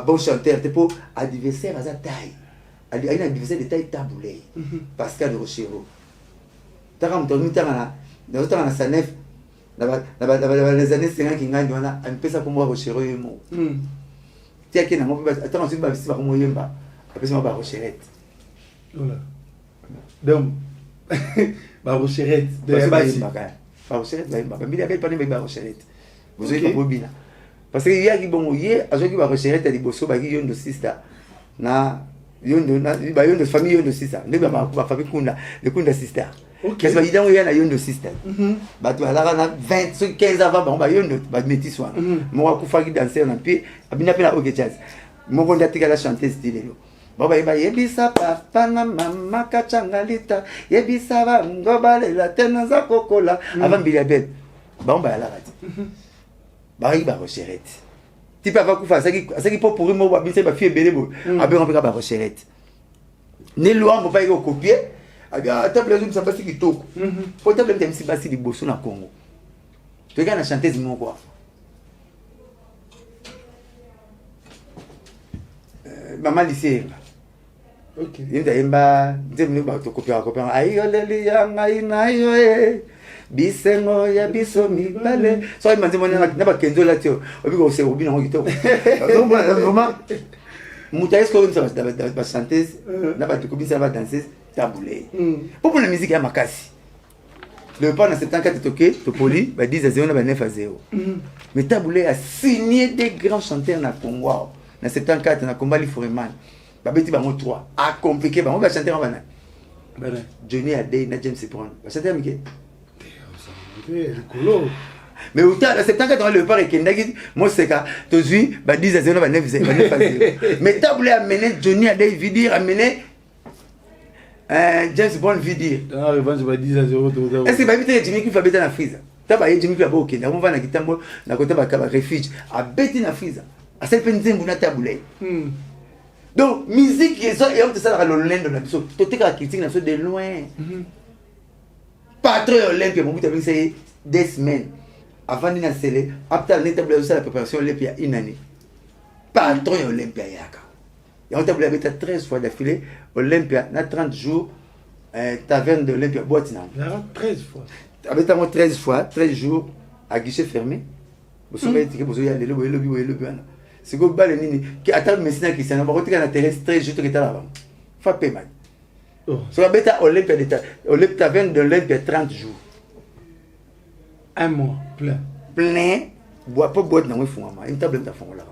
S2: bon chanteur, tu peux adversaire à sa taille. Il y a un adversaire de taille taboulée. Pascal Rochero. Tu as un peu de temps dans le temps, ça neuf. Dans les années 50, il y a un peu ça pour moi, Rochero. Tu as un peu de temps, tu as un peu de temps, après ça, Rocherette.
S1: Voilà. Donc, Rocherette.
S2: Rocherette, mais il y a pas de Rocherette. Vous avez pas bien. Parce qu'il y a qui bon, il y a qui va Rocherette à Liboso, il y a une sister. Na, il y a une famille, il y a une sister. Il y a une famille qui a une sister. Parce qu'il y a une sister. Bah, tu as là 20, 15 avant, il y a une métis. Moi, je suis danser un peu, je suis un peu jazz. Moi, je suis la chanteuse style. Baba yebisa papa na mama kachangalita yebisa ba ngobale la tena za kokola avant bilabel bamba ya la rati bari ba Rocherette tipa va kufa saki po pour mo ba bise ba fie belebo abe on ba Rocherette ne loa mo ba yo copier aga table zo msamba siki toko po table mtemsi basi liboso na Congo to ga na chanteuse mo quoi maman lycée.
S1: Ok.
S2: Il y a un copier. Aïe, Bisengo ya biso mi bale. So il m'a dit na ba kenzo la tio. Obi ko se obi na ngito. Donc vraiment mutaïs comme ça ba chanteuse na ba tukubi ça va danser taboulé. Pour la musique ya makasi. Le pas dans 74 toqué, Topoli, ba 10 à 0 na ba 9 à 0. Mais taboulé a signé des grands chanteurs na Congo. Dans 74 na Kombali Foreman. Ba beti ba mo 3. A compliqué ba mo ba chanter en bana. Johnny Adey na James Brown. Ba chanter amike. Mais au temps, c'est tant que dans le parc et qu'il moi c'est qu'à tu suis, bah 10 à 0, bah 9 à 0. Mais t'as voulu amener Johnny Adey Vidir, amener James Bond Vidir.
S1: Dans la revanche, bah 10 à 0.
S2: Est-ce que bah vite Jimmy qui fait bêter la frise? T'as bah Jimmy qui a beau on va na kitambo na côté bah refuge à bêter la frise. À cette peine zimbu na taboulé. Donc musique et ça et on te ça dans le lendo na biso. Tu t'es qu'à critique na so de loin. Patron Olympia, mon but c'est des semaines avant de naître. Après l'établissement de la préparation Olympia une année. Patron Olympia yaka. Et on t'a voulu 13 fois d'affilée Olympia, na 30 jours taverne de Olympia boîte na.
S1: 13 fois.
S2: Avec 13 fois, 13 jours à guichet fermé. Vous savez que vous avez le bien. C'est que balle nini qui attend Messina qui s'en va retirer la terrestre 13 jours qui est là. Faut payer mal. So la bêta Olympia taverne de l'Olympia 30 jours.
S1: Un mois plein.
S2: Plein. Bois pas boîte dans le fond. Une table de fond là.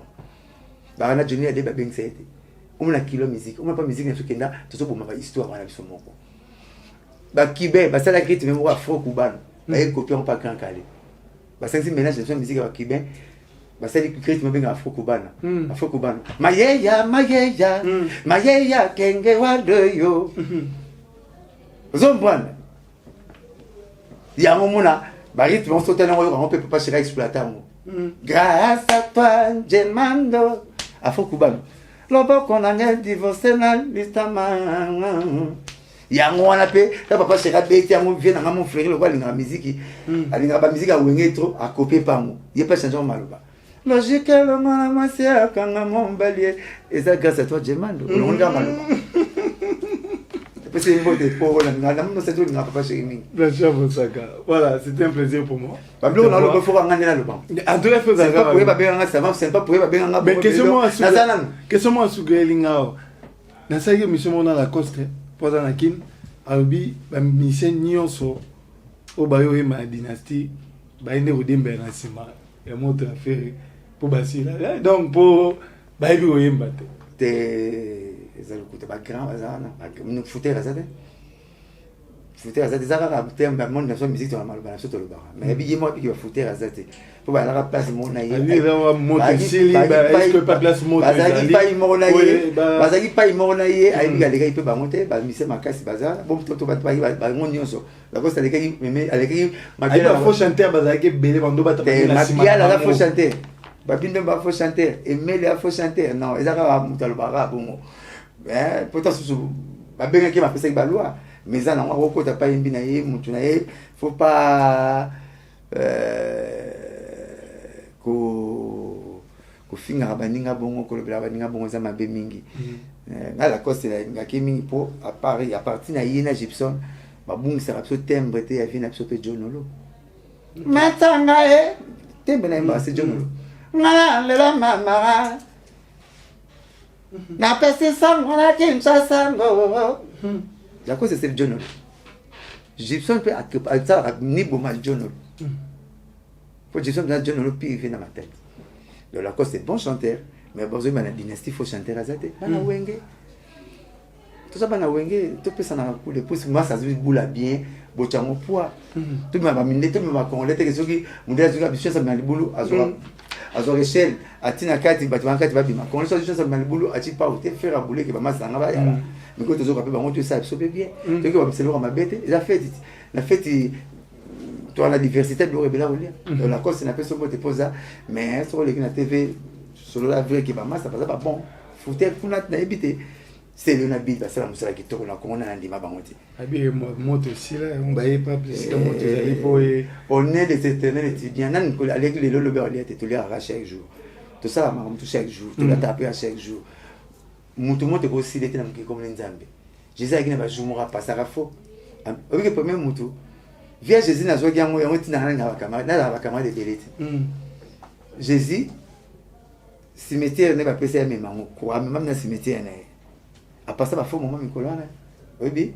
S2: Bah on a Johnny Adey babeng c'était. On a kilo musique. On a pas musique dans ce kenda. Tout ça pour ma histoire on a sur mon. Bah Kibé, bah ça la grite même afro cubano. Bah il copie on pas grand calé. Bah ça c'est mélange de musique avec Kibé. Bah ça grite même afro cubano. Afro cubano. Mayeya kenge wadoyo. Zombwana. Ya momona, bah rythme on saute dans on peut pas chercher exploiter moi. Grâce à toi, Gemando. Afro cubano. Lobo qu'on a divorcé na listama. Ya ngwana pe, ta papa chercher bête mo vient na mon frère le quoi la musique. Alinga ba musique a wenge trop à copier pas moi. Il pas changer maloba. Logique le mona masia kanga mon balier. Et ça grâce à toi Gemando. On nga maloba. C'est une beauté pour
S1: voilà, c'était un plaisir pour moi.
S2: En tout cas,
S1: mais question à Sugailingao. Dans cette émission, on a la coste pour la kin. Albi, la mission Nyonso, au Bayo et ma dynastie, Baïne Rodimbe Nassima, et mon affaire pour Basila. Donc, pour Bayo et Mbate.
S2: Ça le coûte pas grand, ça nous foutait ça des arabes terme monde de musique dans la malbana sur le bar mais bien moi qui va foutre ça pour la place mon naïe
S1: est-ce que pas place mon
S2: bazaki pas mon naïe bazaki pas mon naïe aïe les gars il peut pas monter ba mise ma casse bazar bon to ba mon nyonso la cause les gars mais avec
S1: ma bien faut chanter bazaki belé bando ba
S2: la faut chanter ba bindo ba faut chanter et mais il faut chanter non ils arabes monter le bar bon. Pourtant, babengaki bapesaki balwa mais eza nango akokota pa yembi na ye mutu na ye faut pas kofingaka baninga bongo kolobela baninga bongo eza mabe mingi nga Lacoste elingaki mingi mpo à partir na ye na Gibson babungisaka biso tembre te ya vie na biso mpe jonolo matanga e tembre na ye mbaka se jonolo nga lela mamara napesi sango na Kinshasa ngo Lacoste c'est jonolo Gibson mpe asalaka niboma jonolo po Gibson na jonolo pi vie na ma tête. Le Lacoste est bon chanteur, mais bon, la dynastie faut chanter à Zate. Bana Wenge. Tout ça, Bana Wenge, tout peut s'en avoir pour les pouces. Moi, ça se boule bien, bocha mon poids. Tout m'a mine, tout m'a congelé, que ceux qui m'ont dit à ce ça m'a le boulot, à son échelle, à Tina Kati, Batuan Kati, Babima. Quand les choses ça m'a le boulot, à Tipa, ou t'es faire à bouler, qui va m'asser en bas. Mais quand tu as rappelé, tu sais, ça bien. Tu vois, c'est l'heure à ma bête. La fête, tu as la diversité de l'Orébéla ou lien. La cause, c'est un peu ce que tu poses là. Mais sur les TV, sur la vraie qui va mal, ça passe pas bon. Faut être pour notre habité. C'est le nabit, parce que la moussa qui tourne la couronne à l'andima bangoté.
S1: Habillé, moi aussi là, on va pas plus que moi, tu
S2: on est des éternels étudiants. Nan, avec les lobeurs, il y a des tolérés à chaque jour. Tout ça, ma maman, chaque jour. Tout la taper à chaque jour. Moutou monte aussi l'été dans le comme les Zambé. Jésus a dit, je ne vais pas passer à faux. Avec le premier moutou. Via Jésus n'a pas moi on tina na ba camarade de belete. Jésus cimetière ne ba pesa même mango quoi même na cimetière na. A passer ba fo moment mikolo na. Oui.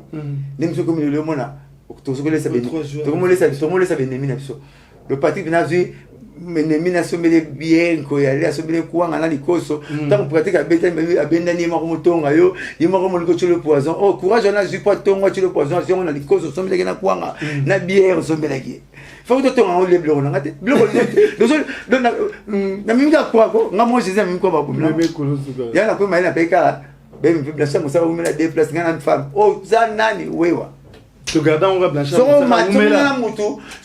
S2: Nem so comme le mona. To so le sabe. To mo le sabe nemi na biso. Le parti de nazi nemi na sombele bien ko ya le sombele kuanga na likoso. Tant pratique a beta abenda ni mako motonga yo, ni mako mo likoso le poison. Oh courage on a ju pas tonga tu le poison si on a likoso sombele na kuanga na bière sombele ki. Faut que tonga on le blo na ngate. Blo na minga kwa ko ngamo Jésus minga kwa babu. Ya na ko mai na peka. Bem me blassa mo sa o mena déplace ngana femme. Oh zanani wewa.
S1: Tu gardes on va blanchir.
S2: So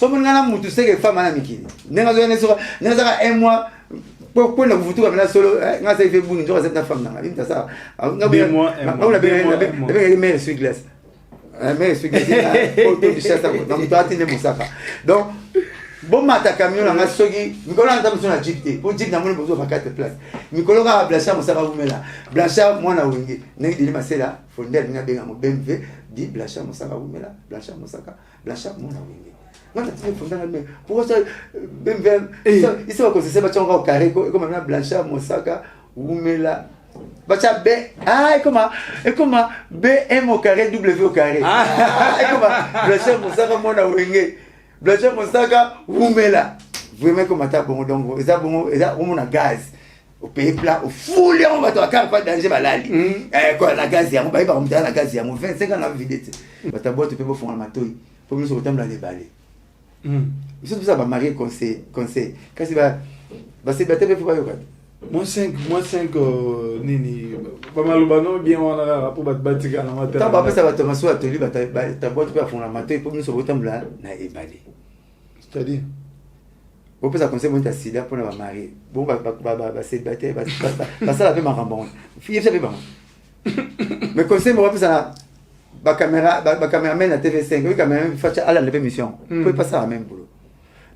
S2: ngana mutu c'est que femme na mikili. Nenga zo ne so nenga un mois pour na vutu comme na solo nga sa fait bouni njo cette femme na. Binta ça. Nga bien moi. On a bien mais sur glace. Mais sur glace. Auto de chasse donc toi tu ne musaka. Donc bon mata camion nga soki mikolo na tamu na jeep te. Pour jeep na mo besoin de 4 places. Mikolo ga blanchir mo sa ba vumela. Blanchir mo na wenge. Nengi dili masela fondel nga benga mo BMW. Dit Blanchard Moussaka Oumela, Blanchard Moussaka, Blanchard Mouna Wenge. Moi, je suis fondant mais pourquoi ça, il s'est pas conseillé, c'est pas au carré, comme maintenant Blanchard Moussaka Oumela. Bacha B, et comment B M au carré, W au carré. Et comment Blanchard Moussaka Mouna Wenge, Blanchard Moussaka Oumela. Vraiment comme ça, bon, donc, ils ont un gaz. Au pays plat, au fou, on va te pas danger balali. Quoi, la gaz, on va y avoir la gaz, on 25 ans à vider. Ta boîte, tu peux pas faire un matouille. Pour nous, sur le temps, la déballer. C'est pour ça, va marier conseil. Quand c'est c'est battu, il faut pas y avoir.
S1: Moi 5, nini. Pas mal, bien, on a pour battre la matin.
S2: Tant pas ça va te masser à te lui, ta boîte, tu peux faire un matouille. Pour nous, sur le temps, là, na déballer.
S1: C'est-à-dire?
S2: Vous pouvez conseiller mon sida pour nous marier. Bon, c'est battu, ça la fait ma rambon. Fille, ça fait bon. Mais conseil, moi, ça la caméraman à TV5, oui, quand même, il faut aller à l'émission. Vous pouvez pas ça la même boulot.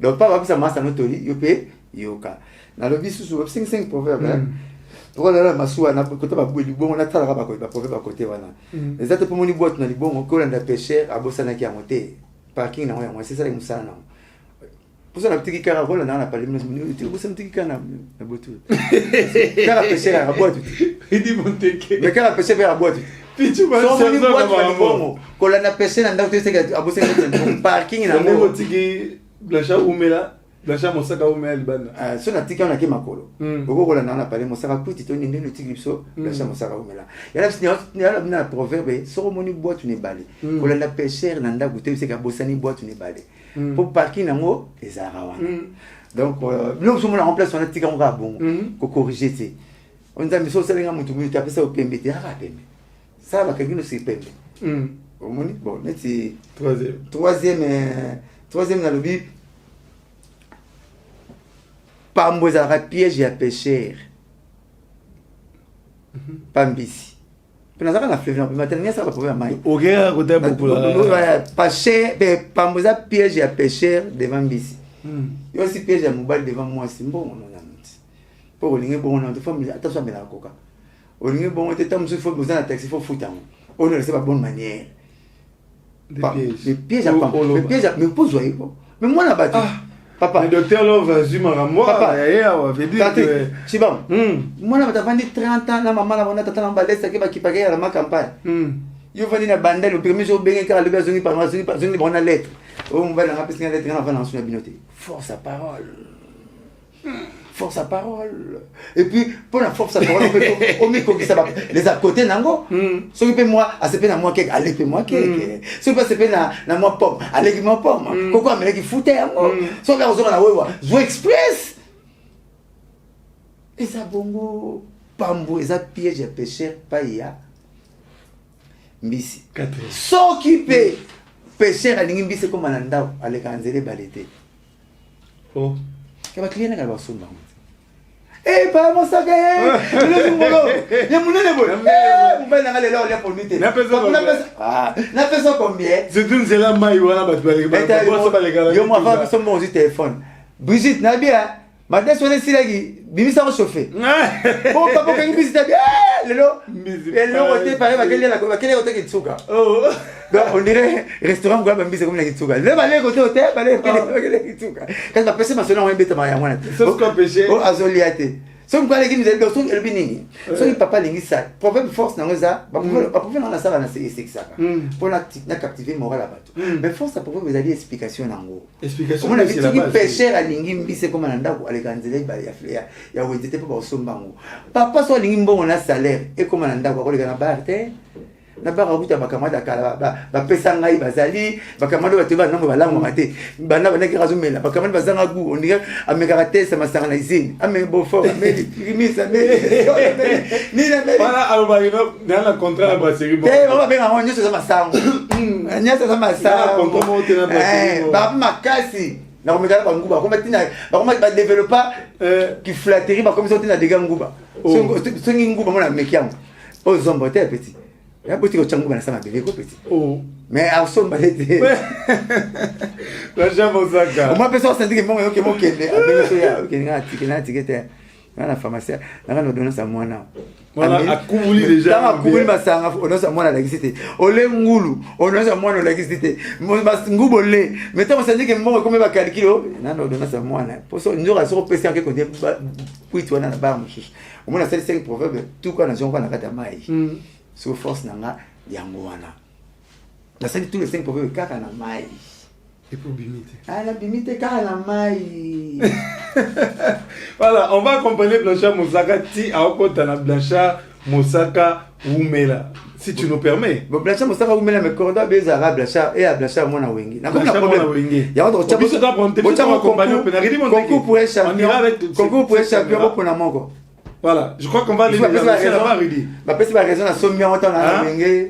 S2: Donc, pas ça masse à notre lit, you pay, yoka. Dans le bis sous 5 proverbes. Pour la masoua, na côté ba bouli bon, on a talaka ba proverbe à côté wana. Les autres pour mon boîte na li bon, ko la pêcheur à bosana ki a monter. Parking na moi, c'est ça les musana. Pour ça, la petite caravane, on a parlé de tu vois, c'est un petit canard, la boîte. Quand la pêche à la boîte,
S1: il dit mon téqué.
S2: Mais quand la pêche à la boîte,
S1: puis tu vas
S2: sur une boîte, quand la pêche à la boîte, c'est à bosser un parking,
S1: la boîte qui Blanchard Oumela, Blanchard Moussaka Oumela, Liban.
S2: Sur la tique, on a qui ma colo. Au gros, on a parlé, Moussaka Pouti, tu es le tigre, Blanchard Moussaka Oumela. Il y a un proverbe, sur mon boîte, tu n'es balé. Quand la pêcheur, n'a pas goûté, c'est qu'à Bossani boîte, tu n'es balé. Pour parking nango les arawana. Donc nous sommes en place on a tika nga bon ko corriger c'est. On a mis ça là mutu mutu après ça au PMB te ara PMB. Ça va quelqu'un c'est PMB. Au moni bon c'est troisième dans le but Pamboza piège à pêcheur. Pambisi. Penazaka na fleuve na matania ça va problème mai.
S1: OK à côté
S2: populaire. Pêcher, pamboza piège à pêcheur devant Mbisi. Yo aussi piège à mobile devant moi c'est bon on a muti. Pour olinge bon on te famille attention mais la coca. Olinge bon te tam faut besoin de taxi faut foutre. On ne c'est pas bonne manière. Des pièges à pam. Les pièges à me pose joyeux. Mais moi la battu. Papa,
S1: le docteur Love Zuma moi
S2: papa
S1: veut dire que
S2: c'est bon. Moi na vandi 30 ans na maman na bona tata na balesa ke ba kipake ya ma campagne. Yo vandi na bandel le premier jour benga ka le bezoni par zoni bona lettre. Oh on va la rappeler la lettre na va lancer la binoté. Force à parole. Force à parole. Et puis pour la force à parole on met comme ça les à côté nango. Ce qui peut moi à ce peut na moi quelque aller peut moi quelque. Ce pas ce peut na moi pomme, aller moi pomme. Pourquoi mais qui foutait moi. So là on a wewa, Zo Express. Et ça bongo pambo et ça piège à pêcheur pas ya. Mbisi. So qui peut pêcheur à Mbisi comme ananda aller kanzele balete.
S1: Oh.
S2: Que ma client n'a pas sonné. Eh, pas mon sac, le molo. Il y a mon élève. Vous allez aller là, il y a pour nuiter. N'a fait ça combien?
S1: C'est une c'est la maille, voilà, bah, tu vas aller.
S2: Yo, moi, va sur mon téléphone. Brigitte, n'a bien. Madame, sur les silagi, bimi ça va chauffer. Bon, papa, quand il visite bien, le lot, on est pareil, quel est l'hôtel qui tsuka? Oh. On dirait restaurant quoi, bimi c'est comme la kitsuka. Le balai côté hôtel, balai quel est kitsuka. Quand la personne m'a sonné, on est bête à moi.
S1: C'est ce qu'on pêche.
S2: Oh, azoliate. Son quoi les qui nous aident, son elbinini. Son papa lingi ça. Problème force dans ça, pas pouvoir dans la salle na c'est ça. Pour la captiver moral à bateau. Mais force ça pouvoir vous aller explication en gros.
S1: Explication.
S2: On a dit que pêcheur à lingi mbisi comme nanda ko ale kanzele ba ya flea. Ya wetete pas sombango. Papa so lingi mbongo na salaire et comme nanda ko le kana barte. Na ba rabuta bakamada kala ba pesa ngai bazali bakamada bateba nango balango mate bana bana ki razumela bakamada bazanga gu on dirait amekaraté ça masanga na izine ame bofo ame limisa ame ni na me
S1: voilà alors dans la contrat la brasserie bon
S2: on va bien on nyose ça masanga nyose ça masanga
S1: contrat mo te na brasserie
S2: ba makasi na komekala ba nguba ko matina ba ko ba développer qui flatterie ba comme ça tina dega nguba so nguba mona mekiam o zombo te petit. Il y a beaucoup de gens qui sont petit. Oh. Mais à son balade.
S1: La jambe au sac.
S2: On m'a pensé que mon qui mon qui la pharmacie, on a donné ça moi là.
S1: Voilà, à couvrir déjà.
S2: À couvrir ma sang, on a ça moi l'électricité. Ole ngulu, on a ça moi l'électricité. Mon ngubole. Maintenant on s'est dit que mon comme va calculer. Non, on donne ça moi là. Pour ça nous avons PC en quelque côté puis toi na ba mususu. On a fait 5 proverbes tout quoi nation quoi na kata mai. Sous force nanga yango wana. La salle tous les 5 proverbes kaka na mai.
S1: Et pour bimiter.
S2: Ah la bimiter kaka na mai.
S1: Voilà, on va accompagner Blanchard Moussaka ti à okota na Blanchard Moussaka Oumela. Si tu nous permets.
S2: Bon Blanchard Moussaka Oumela me corda bezara Blanchard et à Blanchard mona wengi.
S1: Na comme problème.
S2: Ya on tchapa.
S1: On t'a accompagné au pénari mon
S2: concours pour être champion. Concours pour être champion pour na mongo.
S1: Voilà, je crois qu'on va aller là-bas, Rudy.
S2: Ma petite raison, la somme bien autant dans Wenge.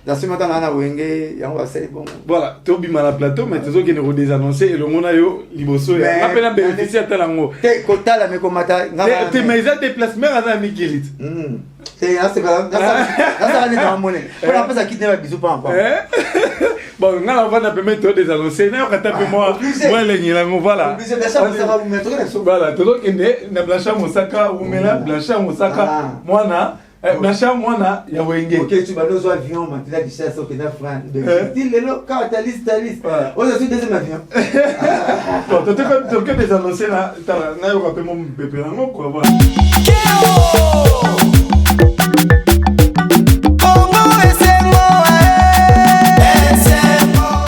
S2: La somme autant dans Wenge, et on va c'est bon.
S1: Voilà, tu as bien mal à plateau, mais tu as bien désannoncé et le monde a eu liboso. À peine à bénéficier à Talango.
S2: T'es quota la mécomata.
S1: T'es maison déplacement à la Mikilit.
S2: C'est un c'est pas. Ça va dans monnaie. On va pas quitter la bisou pas encore.
S1: Bon, on va permettre de désannoncer. N'a pas tapé moi. Moi les nilango voilà. Voilà, tout le monde est na Blanchard Moussaka ou Mela Blanchard Moussaka. Moi na Blanchard moi na ya wenge.
S2: OK, tu vas dans avion maintenant qui cherche au Kenya France. Il est là quand ta liste. On a tout deuxième avion.
S1: Bon, tu que désannoncer là, na yo rappelle mon bébé là quoi voilà.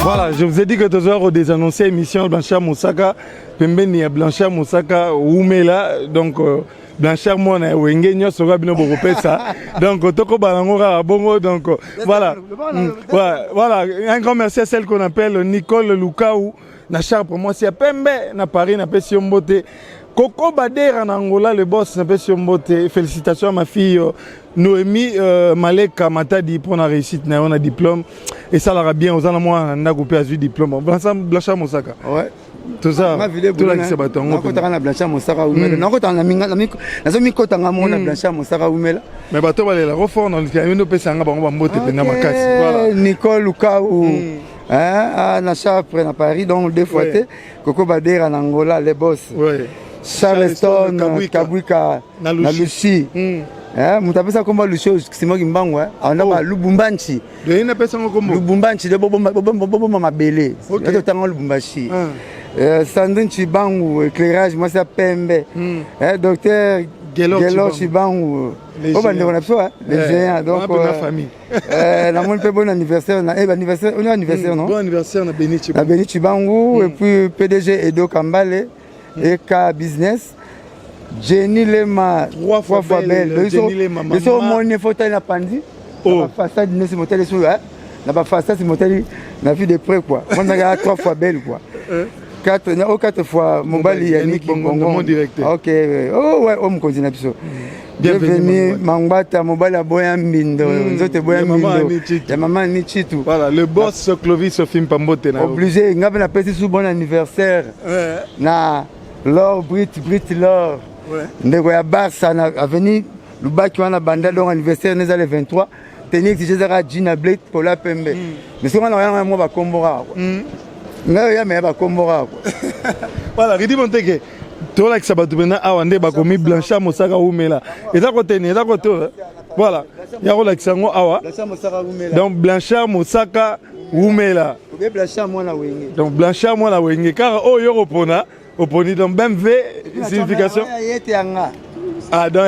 S1: Voilà, je vous ai dit que tu as désannoncé l'émission Blanchard Moussaka, Pembeni à Blanchard Moussaka, Oumela, donc Blanchard Mona, Wenge, Nyo, Sora Bino Boropesa, donc Toko Balangora, Bongo, donc voilà. Voilà, un grand merci à celle qu'on appelle Nicole Lukaou, Nachar pour moi, c'est à Pembe, na Paris, na Pessimbote. Coco Bader en Angola, le boss n'a pas sur félicitations à ma fille Noémie Maleka Matadi pour la réussite, on a un diplôme et ça l'aura bien aux ans moi on a coupé à ce diplôme. Blanchard Moussaka.
S2: Ouais.
S1: tout ça tout là qui se bat en
S2: haut na Blanchard Mosaka Oumela na kota na minga nazo mikota ngamo na Blanchard Mosaka Oumela
S1: mais bato balela refort dans le camion pesa nga bango mbote pena makasi voilà
S2: Nicole Lukau na Chapre na Paris donc deux fois Coco Badera na Angola les boss Charleston Kabwika na Lucie mutapesa komba Lucie Simoki Mbango ana ba Lubumbanchi
S1: de ina pesa ngombo
S2: Lubumbanchi de bobo mabele to tango Lubumbashi Sandrine Chibangu éclairage moi ça Pembe docteur Gelo Chibangu au bande on a ça les géants donc la famille la mon peu bon anniversaire na anniversaire on anniversaire non
S1: bon anniversaire na Beni
S2: Chibangu et puis PDG Edo Kambale et K business Jenny Lema trois fois belle ils sont mon fauteuil na pandi la façade ne se motel sur la façade c'est motel la vie de près quoi on a trois fois belle quoi quatre fois Mobali Yannick
S1: mon directeur
S2: ok oh ouais on continue biso bienvenue Mangata Mobali Boya Mbindo nzote Boya Mbindo ya maman ni Chitu
S1: voilà le boss Clovis film Pambote na
S2: obligé ngabe na petit sous bon anniversaire na Laure Brit Laure ndeko ya Barça na avenue Lubaki wana banda donc anniversaire neza le 23 tenir exigé za Gina Blake pour la Pembe mais souvent na rien moi ba kombora nga ya me ba kombora
S1: voilà Ridi Monteke to la kisabatu bena awande ba komi Blanchard Mosaka Oumela eza ko tenir eza ko to voilà ya ko la kisango awa donc Blanchard Mosaka Oumela donc Blanchard moi la wenge car o yo repona oponi donc BMV signification ah donc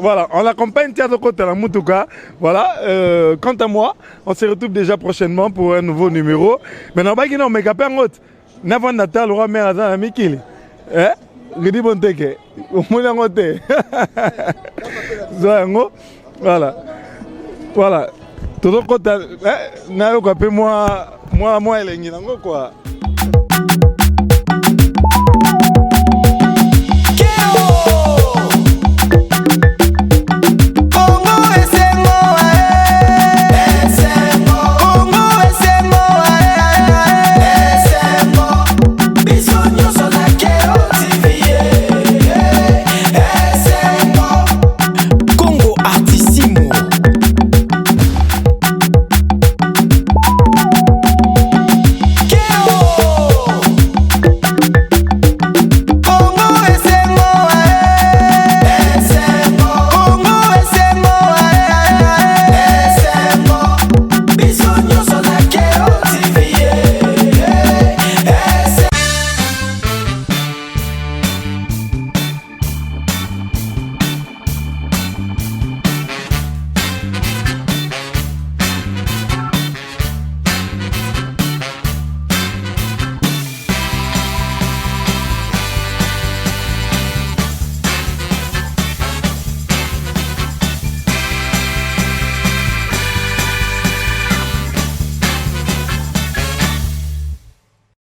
S1: voilà on l'accompagne Théâtre Côte la Moutouka voilà quant à moi on se retrouve déjà prochainement pour un nouveau numéro maintenant bah qui non mais capé en haute n'avant Natal aura mère à Mikili Ridi Monteke au moins en haute voilà tout le côté n'a eu capé moi elle est quoi